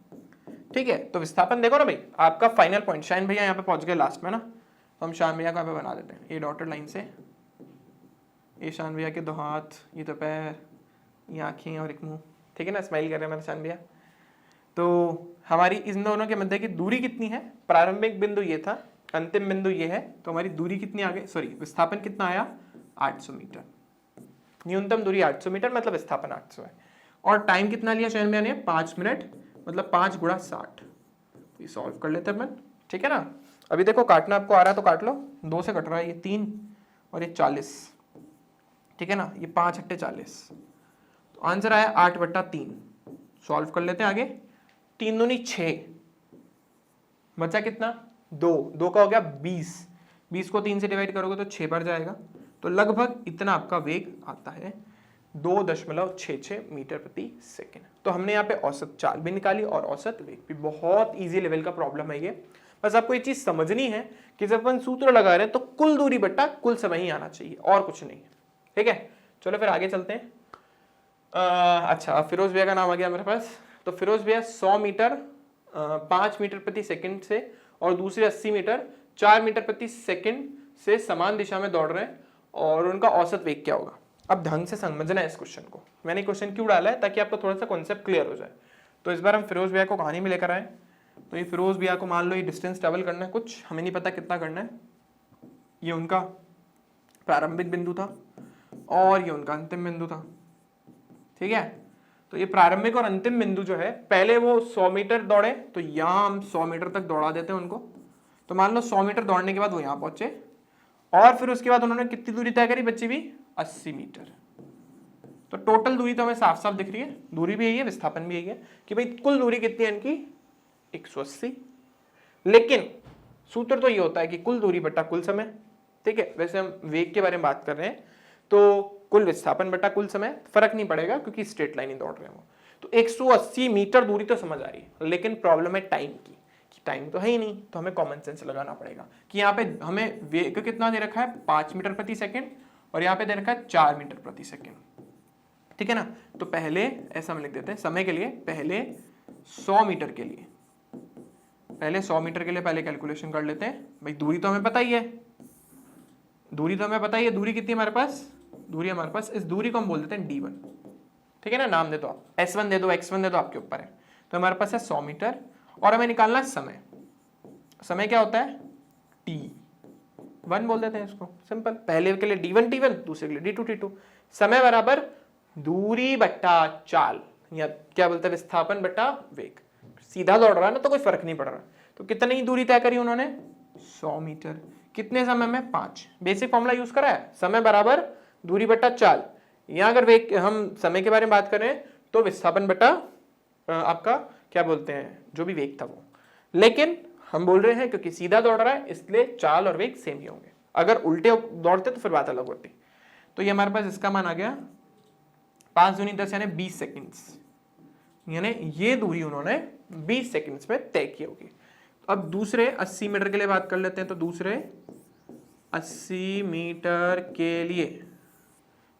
ठीक है, तो विस्थापन देखो ना भाई, आपका फाइनल पॉइंट, शान भैया यहाँ पे पहुंच गए लास्ट में ना, तो हम शान भैया का यहाँ पे बना देते हैं ये डॉटेड लाइन से, ये शान भैया के 2 हाथ, ये तो पैर, ये आंखें और एक मुंह। ठीक है ना, स्माइल कर रहे हैं हमारे शान भैया। तो हमारी इन दोनों के मध्य की दूरी कितनी है, प्रारंभिक बिंदु ये था, अंतिम बिंदु ये है, तो हमारी दूरी कितनी आ गई, विस्थापन कितना आया 800 मीटर। न्यूनतम दूरी 800 मीटर मतलब विस्थापन 800 है। और टाइम कितना लिया शान भैया ने, 5 मिनट, मतलब 5 × 60। ये सॉल्व कर लेते हैं अपन, ठीक है ना। अभी देखो काटना आपको आ रहा है तो काट लो, 2 से कट रहा है, ये 3 और ये 40, ठीक है ना, ये 5 अट्ठे 40। तो आंसर आया 8/3। सॉल्व कर लेते हैं आगे, 3 दूनी 6, बचा कितना 2 का हो गया 20 को 3 से डिवाइड करोगे तो 6 पर जाएगा। तो लगभग इतना आपका वेग आता है 2.66 मीटर प्रति सेकंड। तो हमने यहाँ पे औसत चाल भी निकाली और औसत वेग भी। बहुत इजी लेवल का प्रॉब्लम है ये, बस आपको ये चीज समझनी है कि जब अपन सूत्र लगा रहे हैं तो कुल दूरी बटा कुल समय ही आना चाहिए और कुछ नहीं है। ठीक है, चलो फिर आगे चलते हैं। अच्छा, फिरोज भैया का नाम आ गया मेरे पास। तो फिरोज भैया 100 मीटर 5 मीटर प्रति सेकंड से और दूसरे 80 मीटर 4 मीटर प्रति सेकंड से समान दिशा में दौड़ रहे हैं, और उनका औसत वेग क्या होगा। अब ढंग से समझना है इस क्वेश्चन को, मैंने क्वेश्चन क्यों डाला है ताकि आपको थोड़ा सा कॉन्सेप्ट क्लियर हो जाए। तो इस बार हम फिरोज भैया को कहानी में लेकर आए। तो ये फिरोज भैया को मान लो ये डिस्टेंस ट्रेवल करना है, कुछ हमें नहीं पता कितना करना है। ये उनका प्रारंभिक बिंदु था और ये उनका अंतिम बिंदु था। ठीक है, तो ये प्रारंभिक और अंतिम बिंदु जो है, पहले वो 100 मीटर दौड़े, तो यहाँ हम 100 मीटर तक दौड़ा देते हैं उनको। तो मान लो 100 मीटर दौड़ने के बाद वो यहाँ पहुंचे, और फिर उसके बाद उन्होंने कितनी दूरी तय करी, बच्ची भी 80 मीटर। तो टोटल दूरी तो हमें साफ साफ दिख रही है, दूरी भी यही है, विस्थापन भी यही है कि भाई कुल दूरी कितनी है इनकी 180। लेकिन सूत्र तो ये होता है कि कुल दूरी बटा कुल समय। ठीक है, वैसे हम वेग के बारे में बात कर रहे हैं तो कुल विस्थापन बटा कुल समय, फर्क नहीं पड़ेगा क्योंकि स्ट्रेट लाइन ही दौड़ रहे हैं वो। तो 180 मीटर दूरी तो समझ आ रही है, लेकिन प्रॉब्लम है टाइम की, कि टाइम तो है ही नहीं, तो हमें कॉमन सेंस लगाना पड़ेगा कि यहाँ पे हमें वेग कितना दे रखा है 5 मीटर प्रति सेकंड और यहाँ पे दे रखा है 4 मीटर प्रति सेकंड। ठीक है ना, तो पहले ऐसा हम लिख देते हैं समय के लिए, पहले 100 मीटर के लिए, पहले 100 मीटर के लिए पहले कैलकुलेशन कर लेते हैं। भाई दूरी तो हमें पता ही है, दूरी तो हमें पता ही है, दूरी कितनी हमारे पास, दूरी हमारे पास, इस दूरी को हम बोल देते हैं d1। ठीक है ना, नाम दे दो आप, s1 दे दो, x1 दे दो, आपके ऊपर है। तो हमारे पास है 100 मीटर और हमें निकालना है समय। समय क्या होता है t1 बोल देते हैं इसको, सिंपल। पहले के लिए d1 t1, दूसरे के लिए d2 t2। समय बराबर दूरी बट्टा चाल, या क्या बोलते हैं विस्थापन बट्टा वेग। सीधा दौड़ रहा है ना तो कोई फर्क नहीं पड़ रहा। तो कितनी दूरी तय करी उन्होंने 100 मीटर, कितने समय में 5। बेसिक फॉर्मूला यूज करा है, समय बराबर दूरी बट्टा चाल। या अगर वेग हम समय के बारे में बात करें तो विस्थापन बट्टा आपका क्या बोलते हैं जो भी वेग था वो। लेकिन हम बोल रहे हैं क्योंकि सीधा दौड़ रहा है इसलिए चाल और वेग सेम ही होंगे। अगर उल्टे दौड़ते तो फिर बात अलग होती। तो ये हमारे पास इसका मान आ गया 5 दूनी 10 यानी 20 सेकेंड्स, यानी ये दूरी उन्होंने 20 सेकेंड्स में तय की होगी। अब दूसरे 80 मीटर के लिए बात कर लेते हैं। तो दूसरे 80 मीटर के लिए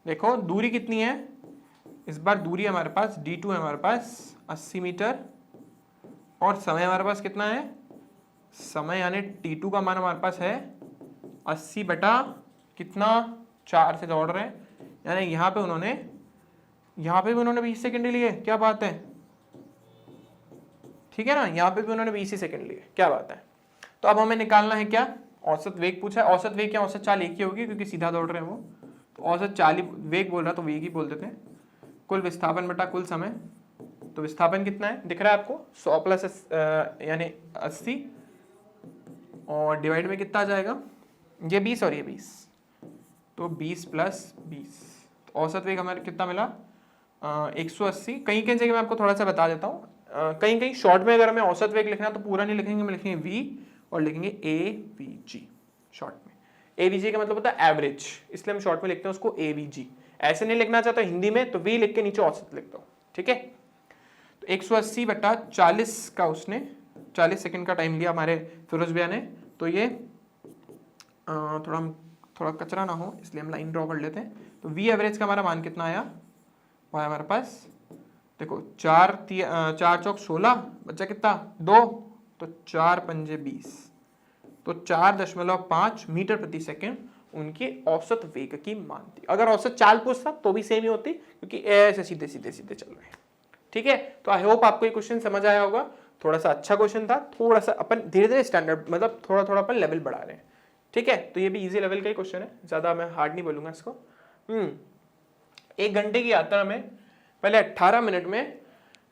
देखो दूरी कितनी है, इस बार दूरी हमारे पास d2 है, हमारे पास 80 मीटर, और समय हमारे पास कितना है, समय यानी t2 का मान हमारे पास है 80 बटा कितना 4 से दौड़ रहे हैं, यानी यहाँ पे भी उन्होंने 20 सेकंड लिए। क्या बात है, ठीक है ना, यहाँ पे भी उन्होंने 20 सेकंड लिए। क्या बात है। तो अब हमें निकालना है क्या, औसत वेग पूछा है। औसत वेग क्या, औसत चाल एक ही होगी क्योंकि सीधा दौड़ रहे हैं वो, तो औसत चाल ही वेग बोल रहा तो वेग ही बोल देते हैं। कुल विस्थापन बटा कुल समय, तो विस्थापन कितना है दिख रहा है आपको 100 प्लस यानी 80, और डिवाइड में कितना आ जाएगा, ये 20 और ये 20, तो 20 प्लस 20। तो औसत वेग हमारे कितना मिला 180। कहीं कहीं जगह मैं आपको थोड़ा सा बता देता हूँ, कहीं कहीं शॉर्ट में अगर हमें औसत वेग लिखना तो पूरा नहीं लिखेंगे, हम लिखेंगे v और लिखेंगे AVG शॉर्ट में। AVG का मतलब होता है एवरेज, इसलिए हम शॉर्ट में लिखते हैं उसको AVG। ऐसे नहीं लिखना चाहता हिंदी में तो v लिख के नीचे औसत लिख दो, ठीक है। तो 180 बटा 40 का उसने 40 सेकंड का टाइम लिया हमारे फिरोज भैया ने। तो ये थोड़ा कचरा ना हो इसलिए हम लाइन ड्रॉ कर लेते हैं। तो v एवरेज का हमारा मान कितना आया, वो आया हमारे पास देखो 4 चौक 16, बच्चा कितना 2, तो 4 पंजे 20, तो 4.5 मीटर प्रति सेकंड उनकी औसत वेग की मान थी। अगर औसत चाल पूछता तो भी सेम ही होती क्योंकि ऐसे सीधे सीधे सीधे चल रहे हैं, ठीक है। तो आई होप आपको ये क्वेश्चन समझ आया होगा। थोड़ा सा अच्छा क्वेश्चन था, थोड़ा सा अपन धीरे धीरे स्टैंडर्ड मतलब थोड़ा थोड़ा अपन लेवल बढ़ा रहे हैं, ठीक है। तो ये भी इजी लेवल का ही क्वेश्चन है, ज्यादा मैं हार्ड नहीं बोलूंगा इसको। 1 घंटे की यात्रा में पहले 18 मिनट में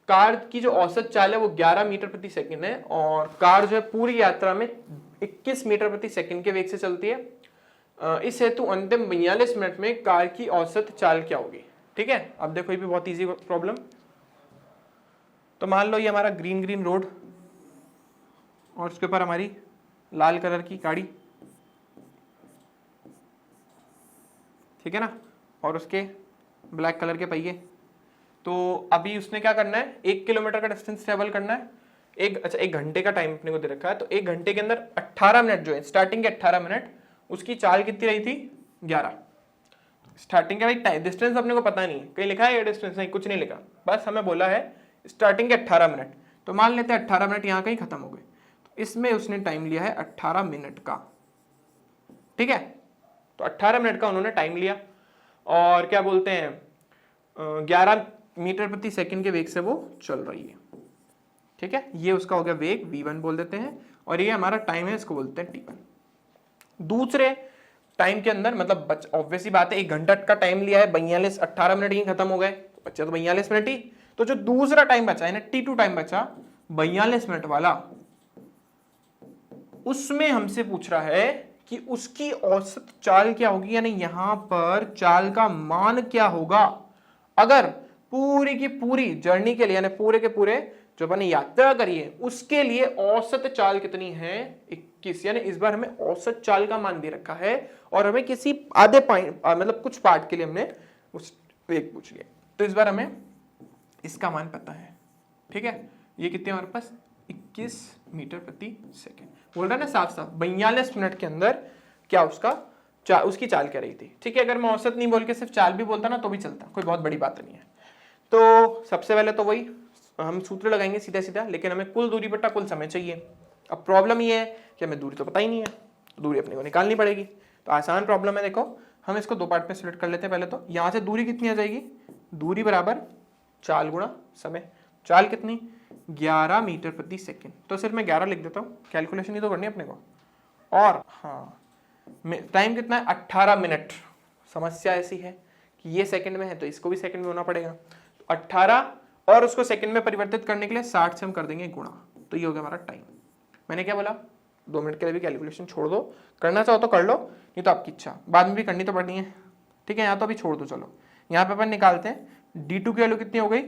कार की जो औसत चाल है वो 11 मीटर प्रति सेकंड है, और कार जो है पूरी यात्रा में 21 मीटर प्रति सेकंड के वेग से चलती है। इस हेतु अंतिम 42 मिनट में कार की औसत चाल क्या होगी, ठीक है। अब देखो ये भी बहुत इजी प्रॉब्लम। तो मान लो ये हमारा ग्रीन रोड और उसके ऊपर हमारी लाल कलर की गाड़ी, ठीक है ना, और उसके ब्लैक कलर के पहिए। तो अभी उसने क्या करना है, 1 किलोमीटर का डिस्टेंस ट्रेवल करना है। 1 घंटे का टाइम अपने को दे रखा है, तो 1 घंटे के अंदर 18 मिनट जो है, स्टार्टिंग के 18 मिनट उसकी चाल कितनी रही थी 11। स्टार्टिंग का भाई डिस्टेंस अपने को पता नहीं है, कहीं लिखा है ये डिस्टेंस, नहीं कुछ नहीं लिखा, बस हमें बोला है स्टार्टिंग के 18 मिनट। तो मान लेते हैं 18 मिनट यहाँ कहीं खत्म हो गए, तो इसमें उसने टाइम लिया है 18 मिनट का, ठीक है। तो 18 मिनट का उन्होंने टाइम लिया, और क्या बोलते हैं 11 मीटर प्रति सेकंड के वेग से वो चल रही है, ठीक है। ये उसका हो गया वेग v1 बोल देते हैं, और ये हमारा टाइम है, इसको बोलते हैं t1। दूसरे टाइम के अंदर मतलब ऑब्वियसली बात है 1 घंटा का टाइम लिया है, 42 18 मिनट ही खत्म हो गए, तो बच्चे तो 42 मिनट ही। तो जो दूसरा टाइम बचा है ना t2 टाइम बचा 42 मिनट वाला, उसमें हमसे पूछ रहा है कि उसकी औसत चाल क्या होगी, यानी यहां पर चाल का मान क्या होगा अगर पूरी की पूरी जर्नी के लिए, यानी पूरे के पूरे जो अपने यात्रा करी है उसके लिए औसत चाल कितनी है 21। यानी इस बार हमें औसत चाल का मान दे रखा है, और हमें किसी आधे पॉइंट मतलब कुछ पार्ट के लिए हमने उस वेग पूछ लिया। तो इस बार हमें इसका मान पता है, ठीक है। ये कितने हमारे पास 21 मीटर प्रति सेकेंड बोल रहा है ना साफ साफ। 42 मिनट के अंदर क्या उसकी चाल क्या रही थी, ठीक है। अगर मैं औसत नहीं बोल के सिर्फ चाल भी बोलता ना तो भी चलता, कोई बहुत बड़ी बात नहीं है। तो सबसे पहले तो वही हम सूत्र लगाएंगे सीधा सीधा, लेकिन हमें कुल दूरी बटा कुल समय चाहिए। अब प्रॉब्लम ये है कि हमें दूरी तो पता ही नहीं है, दूरी अपने को निकालनी पड़ेगी। तो आसान प्रॉब्लम है, देखो हम इसको 2 पार्ट में स्प्लिट कर लेते हैं। पहले तो यहाँ से दूरी कितनी आ जाएगी, दूरी बराबर चाल गुणा समय। चाल कितनी 11 मीटर प्रति सेकेंड। तो सिर्फ मैं 11 लिख देता हूँ, कैलकुलेशन ही तो करनी है अपने को। और हाँ, टाइम कितना है 18 मिनट। समस्या ऐसी है कि ये सेकंड में है तो इसको भी सेकंड में होना पड़ेगा, तो 18 और उसको सेकंड में परिवर्तित करने के लिए 60 से हम कर देंगे गुणा, तो ये हो गया हमारा टाइम। मैंने क्या बोला, 2 मिनट के लिए भी कैलकुलेशन छोड़ दो, करना चाहो तो कर लो, नहीं तो आपकी इच्छा, बाद में भी करनी तो पड़नी है, ठीक है। यहाँ तो अभी छोड़ दो। चलो यहाँ पे अपन निकालते हैं d2 की वैल्यू कितनी हो गई,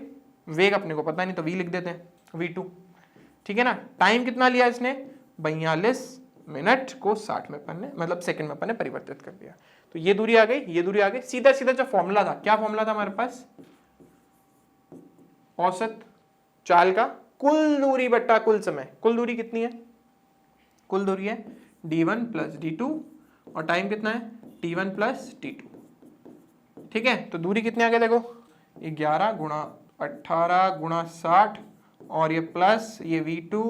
वेग अपने को पता नहीं तो v लिख देते हैं, v2, ठीक है ना। टाइम कितना लिया इसने, 42 मिनट को 60 में अपन ने, मतलब सेकंड में अपन ने परिवर्तित कर दिया। तो ये दूरी आ गई, ये दूरी आ गई। सीधा सीधा जो फॉर्मूला था, क्या फॉर्मूला था हमारे पास, औसत चाल का कुल दूरी बट्टा कुल समय। कुल दूरी कितनी है, कुल दूरी है d1 प्लस d2 और टाइम कितना है t1 प्लस t2, ठीक है। तो दूरी कितनी आ गई देखो, 11 गुणा 18 गुणा 60 और ये प्लस ये v2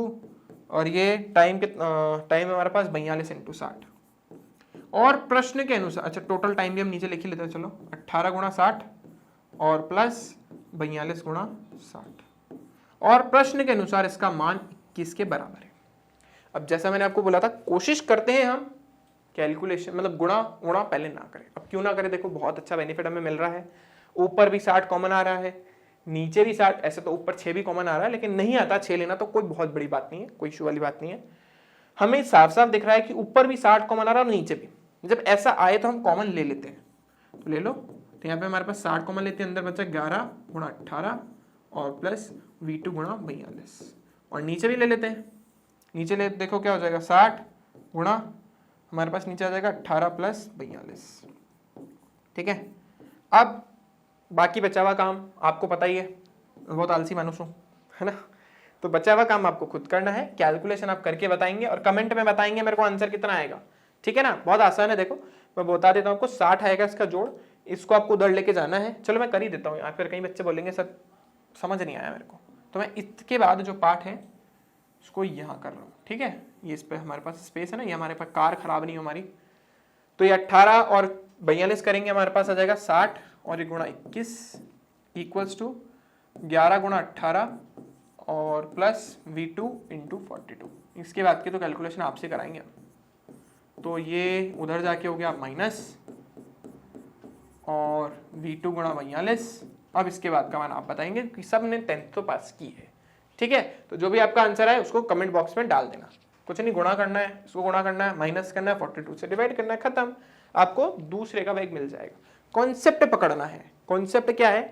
और ये टाइम कितना, टाइम हमारे पास 42 इंटू 60। और प्रश्न के अनुसार, अच्छा टोटल टाइम भी हम नीचे लिख ही लेते हैं, चलो 18 गुणा 60 और प्लस 42 गुणा 60, और प्रश्न के अनुसार इसका मान 21 के बराबर है। अब जैसा मैंने आपको बोला था, कोशिश करते हैं हम कैलकुलेशन मतलब गुणा पहले ना करें। अब क्यों ना करें, देखो बहुत अच्छा बेनिफिट हमें मिल रहा है। ऊपर भी 60 कॉमन आ रहा है, नीचे भी 60, ऐसे तो ऊपर 6 भी कॉमन आ रहा है, लेकिन नहीं आता 6 लेना तो कोई बहुत बड़ी बात नहीं है, कोई इशू वाली बात नहीं है। हमें साफ साफ दिख रहा है कि ऊपर भी 60 कॉमन आ रहा है और नीचे भी। जब ऐसा आए तो हम कॉमन ले लेते हैं, तो ले लो। तो यहाँ पे हमारे पास 60 कॉमन लेते हैं, अंदर बचा 11 गुणा 18 और प्लस v2 गुणा 42, और नीचे भी ले लेते हैं। नीचे ले देखो क्या हो जाएगा, 60 गुणा हमारे पास नीचे आ जाएगा 18 प्लस 42, ठीक है। अब बाकी बचा हुआ काम आपको पता ही है, बहुत आलसी मानुस हूँ, है ना। तो बचा हुआ काम आपको खुद करना है, कैलकुलेशन आप करके बताएंगे और कमेंट में बताएंगे मेरे को आंसर कितना आएगा, ठीक है ना। बहुत आसान है, देखो मैं बता देता हूँ आपको, 60 आएगा इसका जोड़, इसको आपको उधर लेके जाना है। चलो मैं कर ही देता हूँ, या फिर कई बच्चे बोलेंगे सर समझ नहीं आया मेरे को, तो मैं इसके बाद जो पार्ट है उसको यहाँ कर रहा हूँ, ठीक है। ये इस पर हमारे पास स्पेस है ना, ये हमारे पास कार खराब नहीं हो हमारी। तो ये 18 और 42 करेंगे, हमारे पास आ जाएगा 60 और ये गुणा 21 इक्वल्स टू 11 गुणा 18 और प्लस v2 इंटू 42। इसके बाद की तो कैलकुलेशन आपसे कराएंगे। तो ये उधर जाके हो गया माइनस और v2 गुणा 42। अब इसके बाद का मान आप बताएंगे कि सब ने 10th तो पास की है, ठीक है। तो जो भी आपका आंसर है उसको कमेंट बॉक्स में डाल देना। कुछ नहीं, गुणा करना है, इसको गुणा करना है, माइनस करना है, 42 से डिवाइड करना है, खत्म। आपको दूसरे का वेग मिल जाएगा। कॉन्सेप्ट पकड़ना है। कॉन्सेप्ट क्या है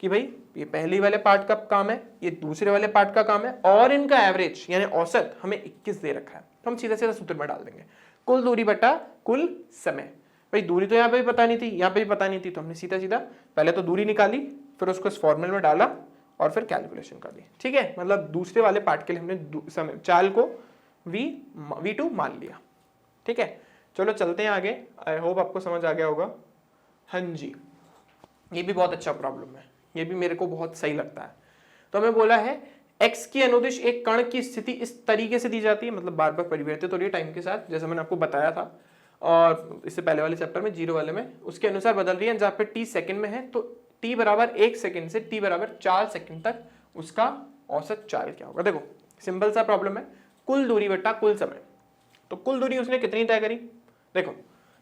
कि भाई ये पहली वाले पार्ट का काम है, ये दूसरे वाले पार्ट का काम है, और इनका एवरेज यानी औसत हमें 21 दे रखा है, तो हम सीधा सीधा सूत्र में डाल देंगे, कुल दूरी बटा कुल समय। भाई दूरी तो यहाँ पे भी पता नहीं थी, यहाँ पे भी पता नहीं थी, तो हमने सीधा सीधा पहले तो दूरी निकाली, फिर उसको इस फॉर्मूले में डाला और फिर कैलकुलेशन कर दी, ठीक है। मतलब दूसरे वाले पार्ट के लिए हमने समय चाल को v2 मान लिया, ठीक है। चलो चलते हैं आगे। आई होप आपको समझ आ गया होगा। हाँ जी, ये भी बहुत अच्छा प्रॉब्लम है, ये भी मेरे को बहुत सही लगता है। तो हमें बोला है x की अनुदिश एक कण की स्थिति इस तरीके से दी जाती है, मतलब बार बार परिवर्तित हो रही है टाइम के साथ, जैसा मैंने आपको बताया था और इससे पहले वाले चैप्टर में 0 वाले में, उसके अनुसार बदल रही है। जहाँ पे t सेकंड में है तो t बराबर 1 सेकंड से t बराबर 4 सेकंड तक उसका औसत चाल क्या होगा। देखो सिंपल सा प्रॉब्लम है, कुल दूरी बटा कुल समय। तो कुल दूरी उसने कितनी तय करी, देखो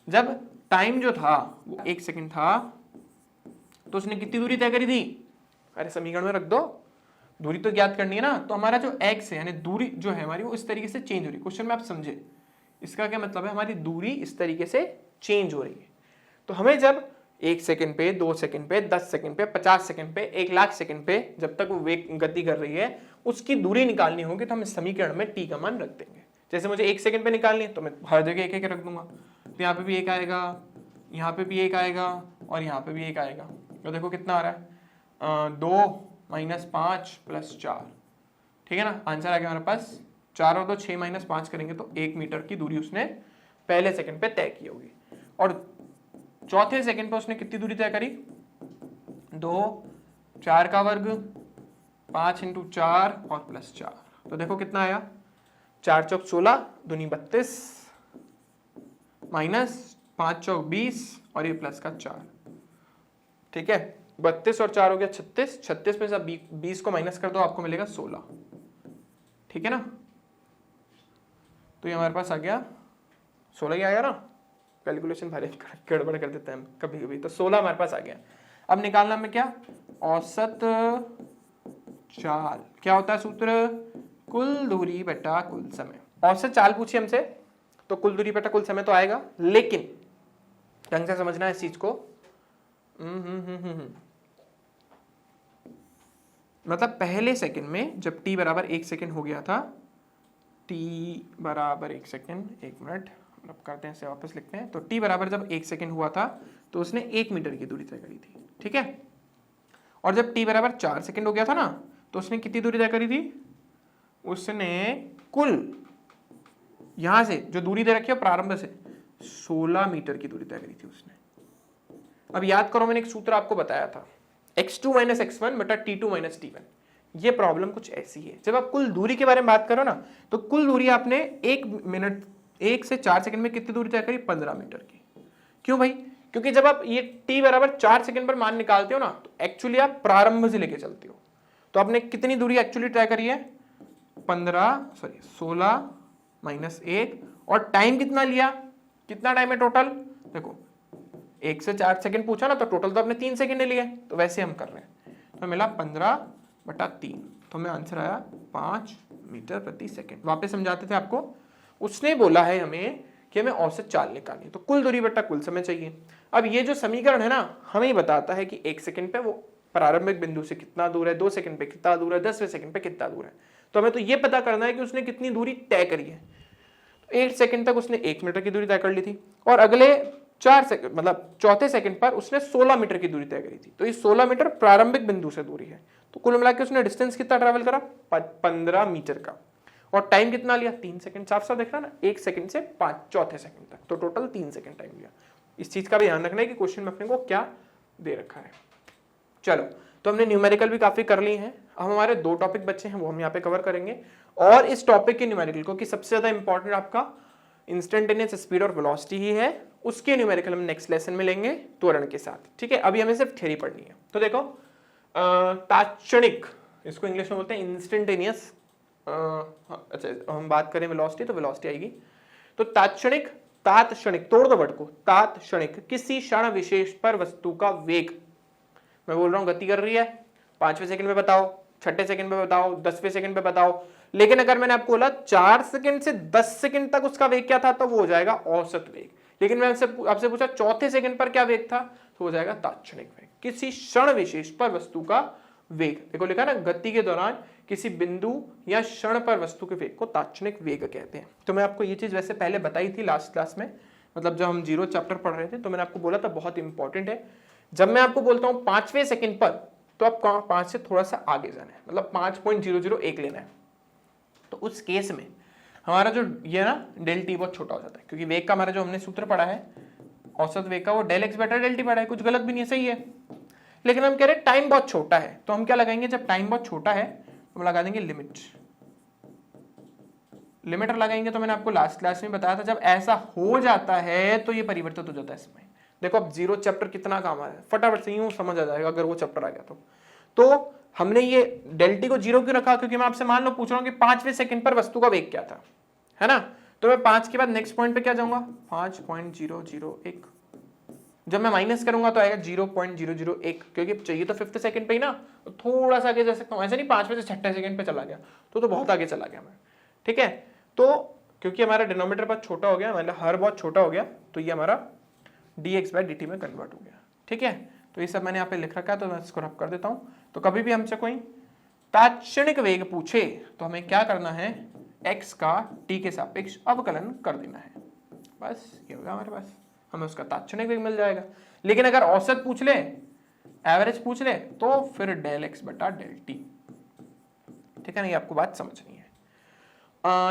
जब टाइम जो था वो 1 सेकंड था तो उसने कितनी दूरी तय करी थी, अरे समीकरण में रख दो, दूरी तो ज्ञात करनी है ना। तो हमारा जो x है यानी दूरी जो है हमारी वो इस तरीके से चेंज हो रही है। क्वेश्चन में आप समझे इसका क्या मतलब है, हमारी दूरी इस तरीके से चेंज हो रही है। तो हमें जब 1 सेकंड पे, 2 सेकंड पे, 10 सेकंड पे, 50 सेकंड पे, 1,00,000 सेकंड पे, जब तक वो वेग गति कर रही है उसकी दूरी निकालनी होगी, तो हम इस समीकरण में t का मान रख देंगे। जैसे मुझे 1 सेकंड पे निकालनी है तो मैं हर जगह एक एक रख दूंगा, तो यहाँ पे भी 1 आएगा, यहाँ पे भी 1 आएगा और यहाँ पे भी 1 आएगा। तो देखो कितना आ रहा है, 2 माइनस 5 प्लस 4, ठीक है ना। आंसर आ गया हमारे पास 4 और 2 6 माइनस 5 करेंगे तो 1 मीटर की दूरी उसने पहले सेकंड पे तय की होगी। और चौथे सेकंड पे उसने कितनी दूरी तय करी, 2 4 का वर्ग 5 इंटू 4 और प्लस 4। तो देखो कितना आया, 4 चौक 16 दूनी 32 माइनस 5 चौक 20 और ये प्लस का 4, ठीक है। 32 और 4 हो गया 36, 36 में से 20 को माइनस कर दो आपको मिलेगा 16। ठीक है ना। तो ये हमारे पास आ गया 16 ही आया ना, कैलकुलेशन भारी गड़बड़ कर देते हैं हम कभी कभी। तो 16 हमारे पास आ गया। अब निकालना में क्या, औसत चाल। क्या होता है सूत्र, कुल दूरी बटा कुल समय। औसत चाल पूछी हमसे तो कुल दूरी बटा कुल समय तो आएगा, लेकिन ढंग से समझना है इस चीज को। मतलब पहले सेकंड में जब t बराबर 1 सेकंड हो गया था, t बराबर 1 सेकंड, 1 मिनट, अब करते हैं इसे वापस लिखते हैं। तो t बराबर जब 1 सेकंड हुआ था तो उसने 1 मीटर की दूरी तय करी थी, ठीक है। और जब t बराबर 4 सेकंड हो गया था ना तो उसने कितनी दूरी तय करी थी, उसने कुल यहां से जो दूरी दे रखी है प्रारंभ से 16 मीटर की दूरी तय करी थी उसने। अब याद करो, मैंने एक सूत्र आपको बताया था, x2 माइनस x1 बटा t2 माइनस t1। ये प्रॉब्लम कुछ ऐसी है, जब आप कुल दूरी के बारे में बात करो ना तो कुल दूरी आपने 1 से 4 सेकंड में कितनी दूरी तय करी, 15 मीटर की। क्यों भाई, क्योंकि जब आप ये t बराबर 4 सेकंड पर मान निकालते हो ना तो एक्चुअली आप प्रारंभ से लेके चलते हो। तो आपने कितनी दूरी एक्चुअली तय करी है, 16 माइनस 1, और टाइम कितना लिया, कितना टाइम है टोटल, देखो 1 से 4 सेकंड पूछा ना तो टोटल तो आपने 3 सेकंड लिए, तो वैसे हम कर रहे हैं। तो मिला 15/3, तो हमें आंसर आया 5 मीटर प्रति सेकंड। वापस समझाते थे आपको, उसने बोला है हमें कि हमें औसत चाल निकालनी, तो कुल दूरी बटा कुल समय चाहिए। अब ये जो समीकरण है ना हमें बताता है कि 1 सेकंड पे वो प्रारंभिक बिंदु से कितना दूर है, 2 सेकंड पे कितना दूर है, 10वें सेकंड पे कितना दूर है। तो हमें तो ये पता करना है कि उसने कितनी दूरी तय करी है। 8 सेकंड तक उसने 1 मीटर की दूरी तय कर ली थी, और अगले 4 सेकंड मतलब चौथे सेकंड पर उसने 16 मीटर की दूरी तय करी थी। तो ये 16 मीटर प्रारंभिक बिंदु से दूरी है। तो कुल मिलाकर उसने डिस्टेंस कितना ट्रैवल करा, 15 मीटर का। और टाइम कितना लिया, 3 सेकंड। साफ साफ देख रहा ना, 1 सेकंड से 5 चौथे सेकंड तक, तो टोटल 3 सेकंड टाइम लिया। इस चीज का भी ध्यान रखना है कि क्वेश्चन में अपने को क्या दे रखा है। चलो, तो हमने न्यूमेरिकल भी काफी कर ली हैं। अब हमारे 2 टॉपिक बचे हैं, वो हम यहाँ पे कवर करेंगे। और इस टॉपिक के न्यूमेरिकल को, कि सबसे ज्यादा इंपॉर्टेंट आपका इंस्टेंटेनियस स्पीड और वेलोसिटी ही है, उसके न्यूमेरिकल हम नेक्स्ट लेसन में लेंगे त्वरण के साथ, ठीक है। अभी हमें सिर्फ थ्योरी पढ़नी है। तो देखो, तात्क्षणिक, इसको इंग्लिश में बोलते हैं इंस्टेंटेनियस। अच्छा, हम बात करें वेलोसिटी तो वेलोसिटी आएगी। तो तात्क्षणिक, तोड़ दो वर्ड को, तात्क्षणिक किसी क्षण विशेष पर वस्तु का वेग। मैं बोल रहा हूं गति कर रही है, 5वें सेकंड में बताओ, 6ठे सेकंड में बताओ, 10वें सेकंड में बताओ। लेकिन अगर मैंने आपको बोला 4 सेकंड से 10 सेकंड तक उसका वेग क्या था, तो वो हो जाएगा औसत वेग। लेकिन मैं आपसे पूछा चौथे सेकंड पर क्या वेग था, तो हो जाएगा तात्क्षणिक वेग। किसी क्षण विशेष पर वस्तु का वेग, देखो लिखा ना, गति के दौरान किसी बिंदु या क्षण पर वस्तु के वेग को तात्क्षणिक वेग कहते हैं। तो मैं आपको ये चीज वैसे पहले बताई थी लास्ट क्लास में, मतलब जब हम 0 चैप्टर पढ़ रहे थे, तो मैंने आपको बोला था बहुत इंपॉर्टेंट है। जब मैं आपको बोलता हूं 5वें सेकंड पर, तो आप 5 से थोड़ा सा आगे जाना है, मतलब 5.001 लेना है। तो उस केस में हमारा जो ये ना डेल टी बहुत छोटा हो जाता है, क्योंकि वेग का हमारा जो हमने सूत्र पढ़ा है औसत वेग का, वो डेल एक्स बटा डेल टी पढ़ा है। कुछ गलत भी नहीं है, सही है। लेकिन हम कह रहे हैं टाइम बहुत छोटा है, तो हम क्या लगाएंगे, जब टाइम बहुत छोटा है तो हम लगा देंगे लिमिटर लगाएंगे। तो मैंने आपको लास्ट क्लास में बताया था, जब ऐसा हो जाता है तो ये परिवर्तित हो जाता है इसमें। देखो अब 0 चैप्टर कितना काम आ रहा है, फटाफट से यूं समझ आ जाएगा अगर वो चैप्टर आ गया तो हमने ये डेल टी को 0 क्यों रखा, क्योंकि मैं आपसे मान लो पूछ रहा हूं कि 5वें सेकंड पर वस्तु का वेग क्या था, है ना। तो मैं 5 के बाद नेक्स्ट पॉइंट पे क्या जाऊंगा, 5.001। जब मैं माइनस करूंगा तो आएगा 0.001, क्योंकि चाहिए तो 5th सेकंड पे ही ना, तो थोड़ा सा आगे जा सकता हूं। ऐसा नहीं 5वें से 6ठे सेकंड पे चला गया तो बहुत आगे चला गया मैं, ठीक है। तो क्योंकि हमारा डिनोमिनेटर बहुत छोटा हो गया, मतलब हर बहुत छोटा हो गया, तो ये हमारा dx/dt में कन्वर्ट हो गया, ठीक है। तो ये सब मैंने यहाँ पे लिख रखा है, तो मैं इसको रब कर देता हूँ। तो कभी भी हमसे कोई तात्क्षणिक वेग पूछे तो हमें क्या करना है, x का t के सापेक्ष अवकलन कर देना है, बस ये होगा हमारे पास, हमें उसका तात्क्षणिक वेग मिल जाएगा। लेकिन अगर औसत पूछ ले, एवरेज पूछ ले, तो फिर डेल x बटा डेल टी, ठीक है ना। ये आपको बात समझनी है।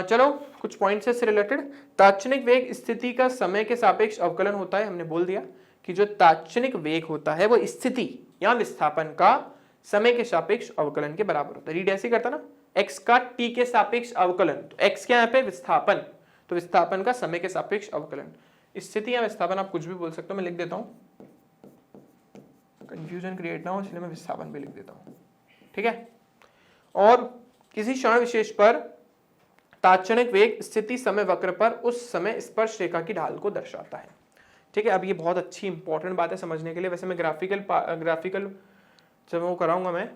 चलो कुछ पॉइंट्स से रिलेटेड। तात्क्षणिक वेग स्थिति का समय के सापेक्ष अवकलन होता है। हमने बोल दिया कि जो तात्क्षणिक वेग होता है वो स्थिति या विस्थापन का समय के सापेक्ष अवकलन के बराबर होता है। रीड ऐसे करता ना, x का t के सापेक्ष अवकलन, तो x क्या यहाँ पे विस्थापन, तो विस्थापन का समय के सापेक्ष अवकलन। स्थिति या विस्थापन आप कुछ भी बोल सकते हो, मैं लिख देता हूँ, कंफ्यूजन क्रिएट ना हो इसलिए मैं विस्थापन भी लिख देता हूँ, ठीक है। और किसी क्षण विशेष पर ताक्षणिक वेग स्थिति समय वक्र पर उस समय स्पर्श रेखा की ढाल को दर्शाता है। ठीक है, अब ये बहुत अच्छी इंपॉर्टेंट बात है समझने के लिए। वैसे मैं ग्राफिकल जब वो कराऊंगा, मैं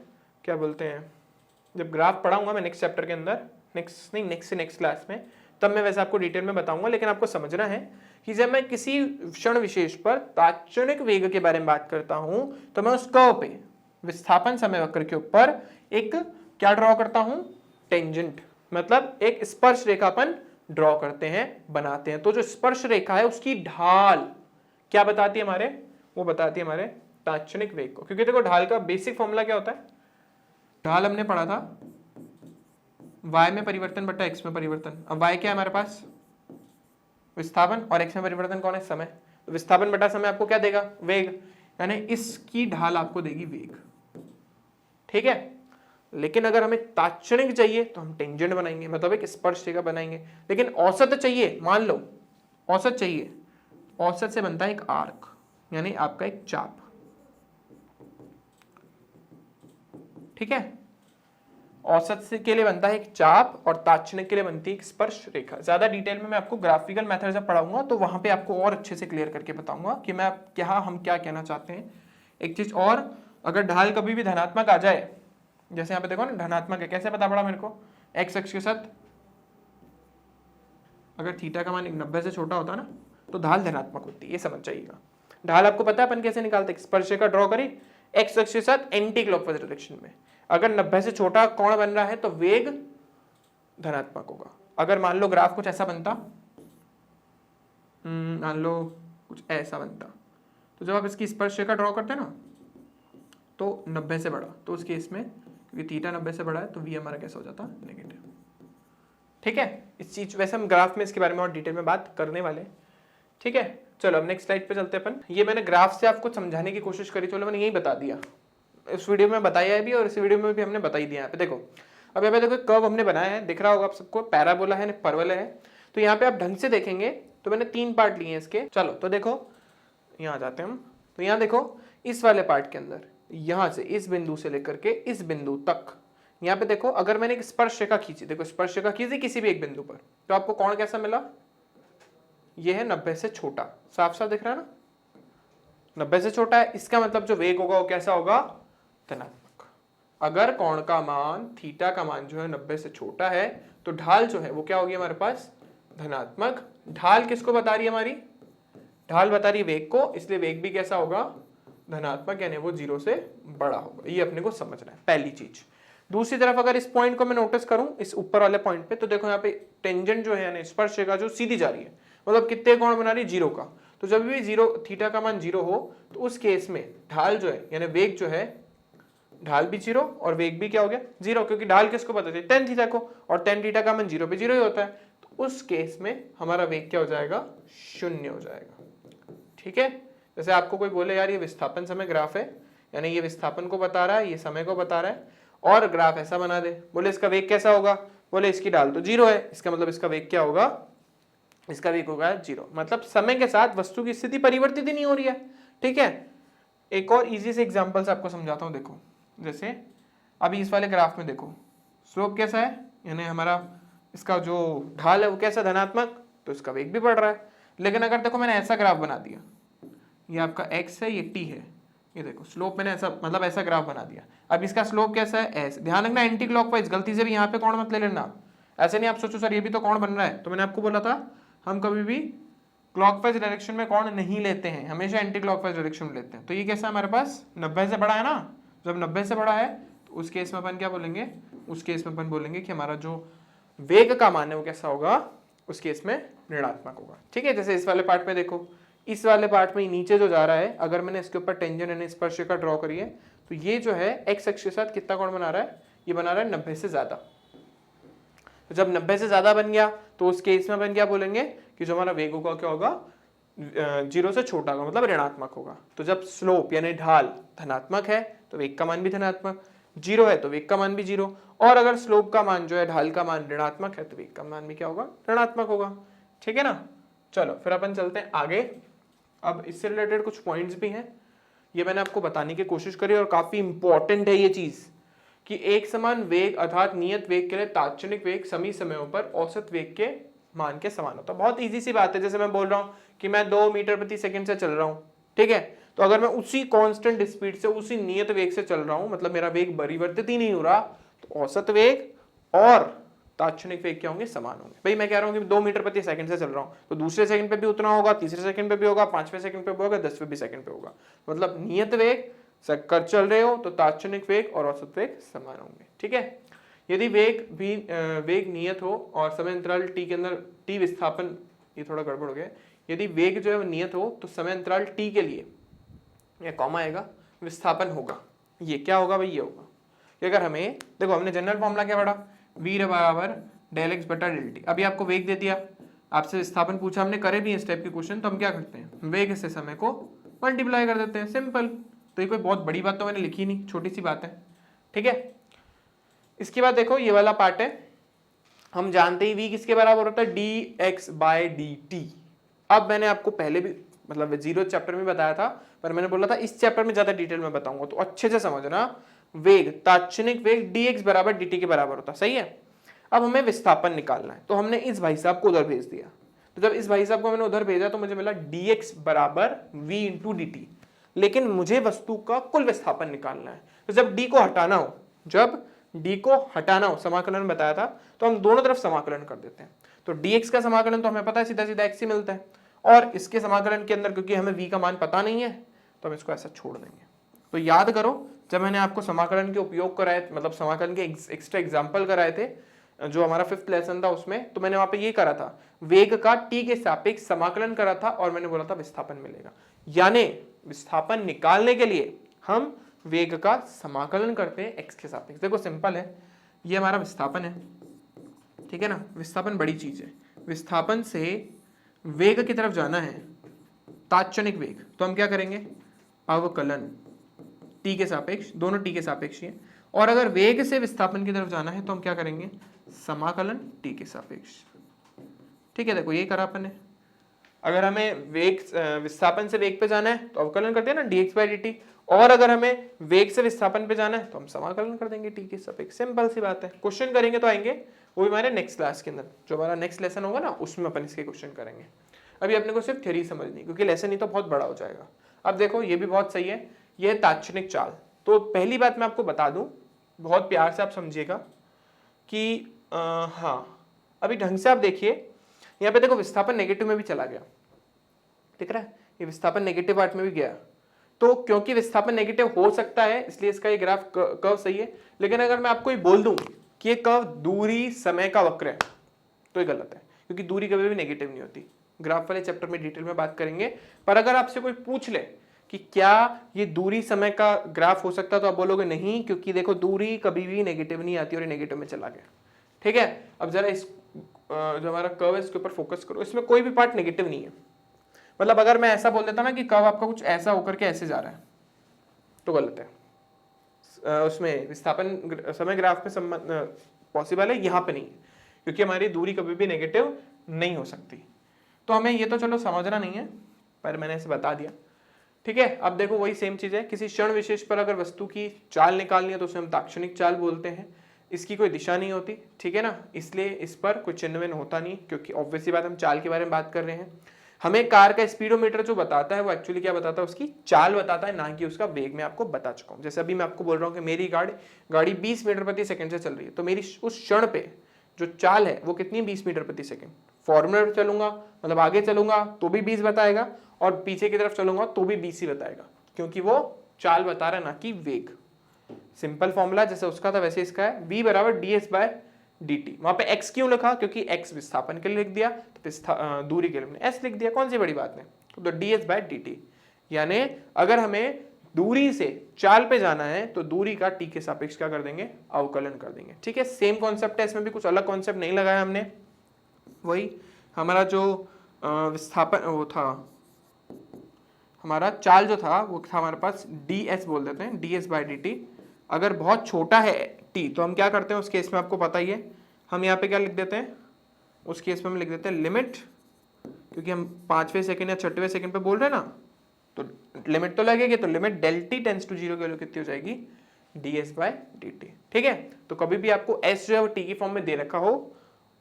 क्या बोलते हैं, जब ग्राफ पढ़ाऊंगा मैं नेक्स्ट चैप्टर के अंदर, नेक्स्ट क्लास में, तब मैं वैसे आपको डिटेल में बताऊंगा। लेकिन आपको समझना है कि जब मैं किसी क्षण विशेष पर ताक्षणिक वेग के बारे में बात करता हूं तो मैं उस कर्व पे विस्थापन समय वक्र के ऊपर एक क्या ड्रॉ करता हूं, टेंजेंट, मतलब एक स्पर्श रेखापन ड्रॉ करते हैं, बनाते हैं। तो जो स्पर्श रेखा है उसकी ढाल क्या बताती है हमारे, वो बताती है हमारे ताक्षणिक वेग को। क्योंकि देखो ढाल का बेसिक फॉर्मूला क्या होता है, ढाल हमने पढ़ा था y में परिवर्तन बटा x में परिवर्तन। अब y क्या है हमारे पास, विस्थापन, और x में परिवर्तन कौन है, समय। तो विस्थापन बटा समय आपको क्या देगा, वेग, यानी इसकी ढाल आपको देगी वेग। ठीक है, लेकिन अगर हमें ताक्षणिक चाहिए तो हम टेंजेंट बनाएंगे, मतलब एक स्पर्श रेखा बनाएंगे। लेकिन औसत चाहिए, मान लो औसत चाहिए, औसत से बनता है एक आर्क, यानी आपका एक चाप। ठीक है, औसत से के लिए बनता है एक चाप और ताक्षणिक के लिए बनती है एक स्पर्श रेखा। ज्यादा डिटेल में मैं आपको ग्राफिकल मेथड जब पढ़ाऊंगा तो वहां पे आपको और अच्छे से क्लियर करके बताऊंगा कि हम क्या कहना चाहते हैं। एक चीज और, अगर ढाल कभी भी धनात्मक आ जाए, जैसे यहाँ पे देखो ना धनात्मक है, कैसे पता पड़ा मेरे को, एक्स अक्ष के साथ अगर थीटा का मान 90 से छोटा होता ना तो ढाल धनात्मक होती है, ये समझ जाइएगा। ढाल आपको पता है अपन कैसे निकालते हैं, स्पर्श रेखा ड्रॉ करी एक्स अक्ष के साथ एंटी क्लॉकवाइज डायरेक्शन में। अगर 90 से छोटा कोण बन रहा है तो वेग धनात्मक होगा। अगर मान लो ग्राफ कुछ ऐसा बनता, मान लो कुछ ऐसा बनता, तो जब आप इसकी स्पर्श रेखा ड्रॉ करते हैं ना तो 90 से बड़ा, तो उस केस में क्योंकि थीटा 90 से बड़ा है तो वी हमारा कैसा हो जाता, नेगेटिव। ठीक है, इस चीज वैसे हम ग्राफ में इसके बारे में और डिटेल में बात करने वाले। ठीक है, चलो अब नेक्स्ट स्लाइड पे चलते हैं अपन। ये मैंने ग्राफ से आपको समझाने की कोशिश करी, चलो मैंने यही बता दिया, इस वीडियो में बताया है भी और इस वीडियो में भी हमने बता ही दिया। यहाँ पे देखो, अब यहाँ पे देखो कर्व हमने बनाया है, दिख रहा होगा आप सबको, पैराबोला है, परवलय है। तो यहाँ पे आप ढंग से देखेंगे तो मैंने 3 पार्ट लिए हैं इसके। चलो तो देखो यहाँ जाते हैं हम, तो यहाँ देखो इस वाले पार्ट के अंदर, यहाँ से इस बिंदु से लेकर के इस बिंदु तक, यहाँ पे देखो अगर मैंने एक स्पर्श रेखा खींची, देखो स्पर्श रेखा खींची किसी भी एक बिंदु पर, तो आपको कोण कैसा मिला, ये है 90 से छोटा, साफ साफ दिख रहा है ना, 90 से छोटा है, इसका मतलब जो वेग होगा वो कैसा होगा, धनात्मक। अगर कोण का मान, थीटा का मान जो है 90 से छोटा है तो ढाल जो है वो क्या होगी हमारे पास, धनात्मक। ढाल किसको बता रही है हमारी, ढाल बता रही है वेग को, इसलिए वेग भी कैसा होगा, धनात्मक, यानी वो 0 से बड़ा होगा। ये अपने को समझना है पहली चीज। दूसरी तरफ अगर इस पॉइंट को मैं नोटिस करूं, इस ऊपर वाले पॉइंट पे, तो देखो यहाँ पे टेंजेंट जो है यानी स्पर्श रेखा जो सीधी जा रही है, मतलब कितने कोण बना रही है, 0 का। तो जब भी 0 थीटा का मान 0 हो तो उस केस में ढाल जो है यानी वेग जो है, ढाल भी 0 और वेग भी क्या हो गया 0, क्योंकि ढाल किसको पता चली, tan थीटा को, और tan थीटा का मान 0 पे 0 ही होता है। तो उस केस में हमारा वेग क्या हो जाएगा, 0 हो जाएगा। ठीक है, जैसे आपको कोई बोले यार ये विस्थापन समय ग्राफ है, यानी ये विस्थापन को बता रहा है, ये समय को बता रहा है, और ग्राफ ऐसा बना दे, बोले इसका वेग कैसा होगा, बोले इसकी ढाल तो 0 है, इसका मतलब इसका वेग क्या होगा, इसका वेग होगा 0। मतलब समय के साथ वस्तु की स्थिति परिवर्तित ही नहीं हो रही है। ठीक है, एक और इजी से एग्जांपल से आपको समझाता हूं। देखो जैसे अभी इस वाले ग्राफ में देखो स्लोप कैसा है, यानी हमारा इसका जो ढाल है वो कैसा, धनात्मक, तो इसका वेग भी बढ़ रहा है। लेकिन अगर देखो मैंने ऐसा ग्राफ बना दिया, ये आपका x है, ये t है, ये देखो स्लोप मैंने ऐसा, मतलब ऐसा ग्राफ बना दिया। अब इसका स्लोप कैसा है, ऐसे। ध्यान रखना एंटी क्लॉकवाइज, गलती से भी यहाँ पे कोण मत ले लेना, ऐसे नहीं आप सोचो सर ये भी तो कोण बन रहा है। तो मैंने आपको बोला था हम कभी भी क्लॉकवाइज डायरेक्शन में कोण नहीं लेते हैं, हमेशा एंटी क्लॉकवाइज डायरेक्शन में लेते हैं। तो ये कैसा हमारे पास 90 से बड़ा है ना, जब 90 से बड़ा है तो उस केस में अपन क्या बोलेंगे, उस केस में अपन बोलेंगे कि हमारा जो वेग का मान है वो कैसा होगा, उस केस में ऋणात्मक होगा। ठीक है, जैसे इस वाले पार्ट में देखो, इस वाले पार्ट में नीचे जो जा रहा है, अगर मैंने इसके ऊपर टेंजेंट यानी स्पर्श रेखा ड्रॉ करी है तो ये जो है एक्स अक्ष के साथ कितना कोण बना रहा है, ये बना रहा है 90 से ज्यादा। तो जब 90 से ज्यादा बन गया तो उस केस में अपन क्या बोलेंगे कि जो हमारा वेग होगा क्या होगा, 0 से छोटा होगा, मतलब ऋणात्मक होगा। तो जब स्लोप यानी ढाल धनात्मक है तो वेग का मान भी धनात्मक, 0 है तो वेग का मान भी 0, और अगर स्लोप का मान जो है, ढाल का मान ऋणात्मक है तो वेग का मान भी क्या होगा, ऋणात्मक होगा। ठीक है ना, चलो फिर अपन चलते हैं आगे। अब इससे रिलेटेड कुछ पॉइंट्स भी हैं, ये मैंने आपको बताने की कोशिश करी और काफी इंपॉर्टेंट है ये चीज कि एक समान वेग अर्थात नियत वेग के लिए तात्क्षणिक वेग सभी समयों पर औसत वेग के मान के समान होता है। बहुत इजी सी बात है, जैसे मैं बोल रहा हूँ कि मैं 2 मीटर प्रति सेकंड से चल रहा हूँ, ठीक है, तो अगर मैं उसी कांस्टेंट स्पीड से उसी नियत वेग से चल रहा हूँ, मतलब मेरा वेग परिवर्तित ही नहीं हो रहा, तो औसत वेग और तात्क्षणिक वेग क्या होंगे, समान होंगे। भाई मैं कह रहा हूँ कि 2 मीटर प्रति सेकंड से चल रहा हूँ, तो दूसरे सेकंड पे भी उतना होगा, तीसरे सेकंड पे भी होगा, 5वें सेकंड पे भी होगा, 10वें भी सेकंड पे होगा। मतलब नियत वेग कर चल रहे हो तो तात्क्षणिक वेग और औसत वेग समान होंगे, ठीक है। यदि वेग नियत हो और समय अंतराल टी के अंदर टी विस्थापन, ये थोड़ा गड़बड़ हो गया, यदि वेग जो है नियत हो तो समय अंतराल टी के लिए ये कॉमा आएगा, विस्थापन होगा, ये क्या होगा भाई, ये होगा कि अगर हमें देखो हमने जनरल फॉर्मूला क्या पढ़ा, v बराबर डेल एक्स बटा डेल टी। अभी आपको वेग दे दिया, आपसे विस्थापन पूछा, हमने करे भी इस टाइप के क्वेश्चन, तो हम क्या करते हैं, वेग से समय को मल्टीप्लाई कर देते हैं, सिंपल। तो ये कोई बहुत बड़ी बात तो मैंने लिखी नहीं, छोटी सी बात है, ठीक है। इसके बाद देखो ये वाला पार्ट है, हम जानते ही v किसके बराबर होता है, dx बाय dt। अब मैंने आपको पहले भी मतलब 0 चैप्टर में बताया था, पर मैंने बोला था इस चैप्टर में ज्यादा डिटेल में बताऊंगा, तो अच्छे से समझना। वेग तात्क्षणिक वेग dx बराबर dt के बराबर होता, सही है। अब हमें विस्थापन निकालना है, तो हमने इस भाई साहब को उधर भेज दिया, तो जब इस भाई साहब को मैंने उधर भेजा तो मुझे मिला dx बराबर v इंटू dt, लेकिन मुझे वस्तु का कुल विस्थापन निकालना है। तो जब d को हटाना हो, जब d को हटाना हो, समाकलन बताया था, तो हम दोनों तरफ समाकलन कर देते हैं। तो dx का समाकलन तो हमें पता है सीधा सीधा x ही मिलता है, और इसके समाकलन के अंदर क्योंकि हमें v का मान पता नहीं है तो हम इसको ऐसा छोड़ देंगे। तो याद करो जब मैंने आपको समाकलन के उपयोग कराए, मतलब समाकलन के एक्स्ट्रा एग्जाम्पल कराए थे जो हमारा 5th लेसन था उसमें, तो मैंने वहां पे ये करा था, वेग का t के सापेक्ष समाकलन करा था और मैंने बोला था विस्थापन मिलेगा। यानी विस्थापन निकालने के लिए हम वेग का समाकलन करते हैं x के सापेक्ष। देखो सिंपल है, ये हमारा विस्थापन है, ठीक है ना। विस्थापन बड़ी चीज है, विस्थापन से वेग की तरफ जाना है, तात्क्षणिक वेग, तो हम क्या करेंगे, अवकलन t के सापेक्ष, दोनों t के सापेक्ष है। और अगर वेग से विस्थापन की तरफ जाना है तो हम क्या करेंगे, समाकलन t के सापेक्ष, ठीक है। देखो ये करा अपन ने, अगर हमें वेग विस्थापन से वेग पे जाना है तो अवकलन करते हैं ना dx बाई dt, और अगर हमें वेग से विस्थापन पे जाना है तो हम समाकलन कर देंगे t के सापेक्ष, सिंपल सी बात है। क्वेश्चन करेंगे तो आएंगे, वो भी हमारे नेक्स्ट क्लास के अंदर, जो हमारा नेक्स्ट लेसन होगा ना उसमें अपन इसके क्वेश्चन करेंगे। अभी अपने को सिर्फ थ्योरी समझनी, क्योंकि लेसन ही तो बहुत बड़ा हो जाएगा। अब देखो ये भी बहुत सही है, ये तात्क्षणिक चाल। तो पहली बात मैं आपको बता दूं, बहुत प्यार से आप समझिएगा कि हाँ, अभी ढंग से आप देखिए, यहाँ पे देखो विस्थापन नेगेटिव में भी चला गया, दिख रहा है, ये विस्थापन नेगेटिव पार्ट में भी गया। तो क्योंकि विस्थापन नेगेटिव हो सकता है इसलिए इसका ये ग्राफ कर्व सही है, लेकिन अगर मैं आपको ये बोल दूं कि ये कर्व दूरी समय का वक्र है तो ये गलत है, क्योंकि दूरी कभी भी नेगेटिव नहीं होती। ग्राफ वाले चैप्टर में डिटेल में बात करेंगे, पर अगर आपसे कोई पूछ ले कि क्या ये दूरी समय का ग्राफ हो सकता है, तो आप बोलोगे नहीं, क्योंकि देखो दूरी कभी भी नेगेटिव नहीं आती और ये नेगेटिव में चला गया, ठीक है। अब जरा इस जो हमारा कर्व है इसके ऊपर फोकस करो, इसमें कोई भी पार्ट नेगेटिव नहीं है। मतलब अगर मैं ऐसा बोल देता ना कि कर्व आपका कुछ ऐसा होकर के ऐसे जा रहा है तो गलत है, उसमें विस्थापन समय ग्राफ में संबंध पॉसिबल है, यहाँ पे नहीं, क्योंकि हमारी दूरी कभी भी नेगेटिव नहीं हो सकती। तो हमें ये तो चलो समझना नहीं है, पर मैंने इसे बता दिया, ठीक है। अब देखो वही सेम चीज है, किसी क्षण विशेष पर अगर वस्तु की चाल निकालनी है तो उसे हम तात्क्षणिक चाल बोलते हैं। इसकी कोई दिशा नहीं होती, ठीक है ना, इसलिए इस पर कोई चिन्ह होता नहीं, क्योंकि ऑब्वियसली बात हम चाल के बारे में बात कर रहे हैं। हमें कार का स्पीडोमीटर जो बताता है वो एक्चुअली क्या बताता है, उसकी चाल बताता है, ना कि उसका वेग। मैं आपको बता चुका हूँ। जैसे अभी मैं आपको बोल रहा हूँ कि मेरी गाड़ी 20 मीटर प्रति सेकंड से चल रही है, तो मेरी उस क्षण पे जो चाल है वो कितनी, 20 मीटर प्रति सेकंड। फॉर्मूला चलूंगा मतलब आगे चलूंगा तो भी 20 बताएगा, और पीछे की तरफ चलूंगा तो भी 20 ही बताएगा, क्योंकि वो चाल बता रहा है ना कि वेग। सिंपल फॉर्मूला जैसे उसका था वैसे इसका है, v बराबर ds बाय dt। वहां पे x क्यों लिखा, क्योंकि x विस्थापन के लिए लिख दिया, तो दूरी के लिए हमने s लिख दिया, कौन सी बड़ी बात है। तो ds बाय dt, यानी अगर हमें दूरी से चाल पे जाना है तो दूरी का t के सापेक्ष क्या कर देंगे, अवकलन कर देंगे, ठीक है। सेम कॉन्सेप्ट है, इसमें भी कुछ अलग कॉन्सेप्ट नहीं लगाया हमने। वही हमारा जो विस्थापन वो था, हमारा चाल जो था वो था हमारे पास ds बोल देते हैं, ds बाय dt। अगर बहुत छोटा है t तो हम क्या करते हैं, उस केस में आपको पता ही है, हम यहाँ पे क्या लिख देते हैं, उस केस में हम लिख देते हैं लिमिट, क्योंकि हम 5वें सेकंड या 6वें सेकंड पे बोल रहे हैं ना, तो लिमिट तो लगेगी, तो limit del t tends to 0 के लिए कितनी हो जाएगी, ds/dt। ठीक है, तो कभी भी आपको s जो है वो t की फॉर्म में दे रखा हो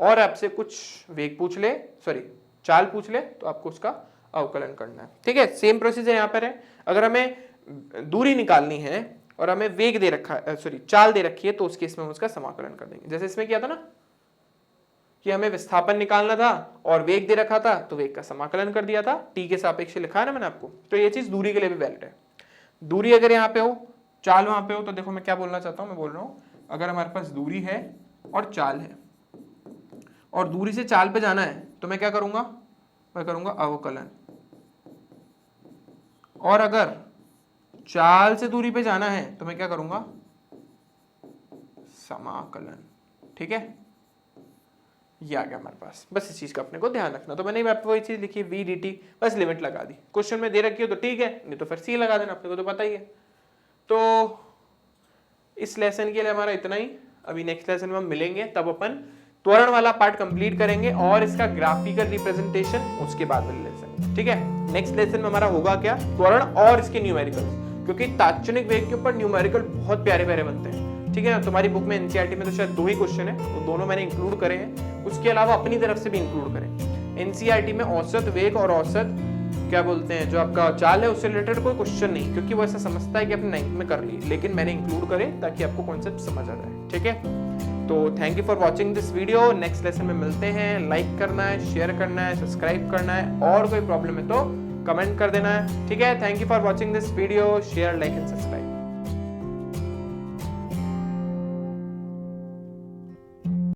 और आपसे कुछ वेग पूछ ले, सॉरी चाल पूछ ले, तो आपको उसका अवकलन करना है। ठीक है, सेम प्रोसीजर यहाँ पर है। अगर हमें दूरी निकालनी है और हमें वेग दे रखा है, सॉरी चाल दे रखी है, तो उस केस में हम उसका समाकलन कर देंगे। जैसे इसमें किया था ना कि हमें विस्थापन निकालना था और वेग दे रखा था, तो वेग का समाकलन कर दिया था, t के सापेक्ष लिखा है ना मैंने आपको। तो ये चीज दूरी के लिए भी वैलिड है। दूरी अगर यहाँ पे हो, चाल वहां पे हो, तो देखो मैं क्या बोलना चाहता हूं, मैं बोल रहा हूं अगर हमारे पास दूरी है और चाल है और दूरी से चाल पे जाना है, तो मैं क्या करूंगा, मैं करूंगा अवकलन। और अगर चाल से दूरी पे जाना है तो मैं क्या करूंगा, समाकलन। ठीक है, ये आ गया हमारे पास। बस इस चीज का अपने को ध्यान रखना। तो मैंने वही चीज लिखी v dt, बस लिमिट लगा दी। क्वेश्चन में दे रखी हो तो ठीक है, नहीं तो फिर c लगा देना, अपने को तो पता ही है। तो इस लेसन के लिए हमारा इतना ही। अभी नेक्स्ट लेसन में हम मिलेंगे, तब अपन त्वरण वाला पार्ट कंप्लीट करेंगे और इसका ग्राफिकल रिप्रेजेंटेशन उसके बाद वाले लेसन। ठीक है, नेक्स्ट लेसन में हमारा होगा क्या, त्वरण और इसके न्यूमेरिकल्स, क्योंकि तात्क्षणिक वेग के ऊपर न्यूमेरिकल बहुत प्यारे प्यारे बनते हैं। ठीक है ना, तुम्हारी बुक में एनसीईआरटी में तो शायद 2 ही क्वेश्चन है, तो दोनों मैंने इंक्लूड करे हैं, उसके अलावा अपनी तरफ से भी इंक्लूड करें। एनसीईआरटी में औसत वेग और औसत क्या बोलते हैं जो आपका चाल है उससे रिलेटेड कोई क्वेश्चन नहीं, क्योंकि वो ऐसा समझता है कि आपने 9th में कर ली, लेकिन मैंने इंक्लूड करे ताकि आपको कॉन्सेप्ट समझ आ जाए। ठीक है, तो thank you for watching this video. Next lesson में मिलते हैं। लाइक करना है, शेयर करना है, सब्सक्राइब करना है, और कोई प्रॉब्लम है तो कमेंट कर देना है। ठीक है, thank you for watching this video. Share, like and subscribe.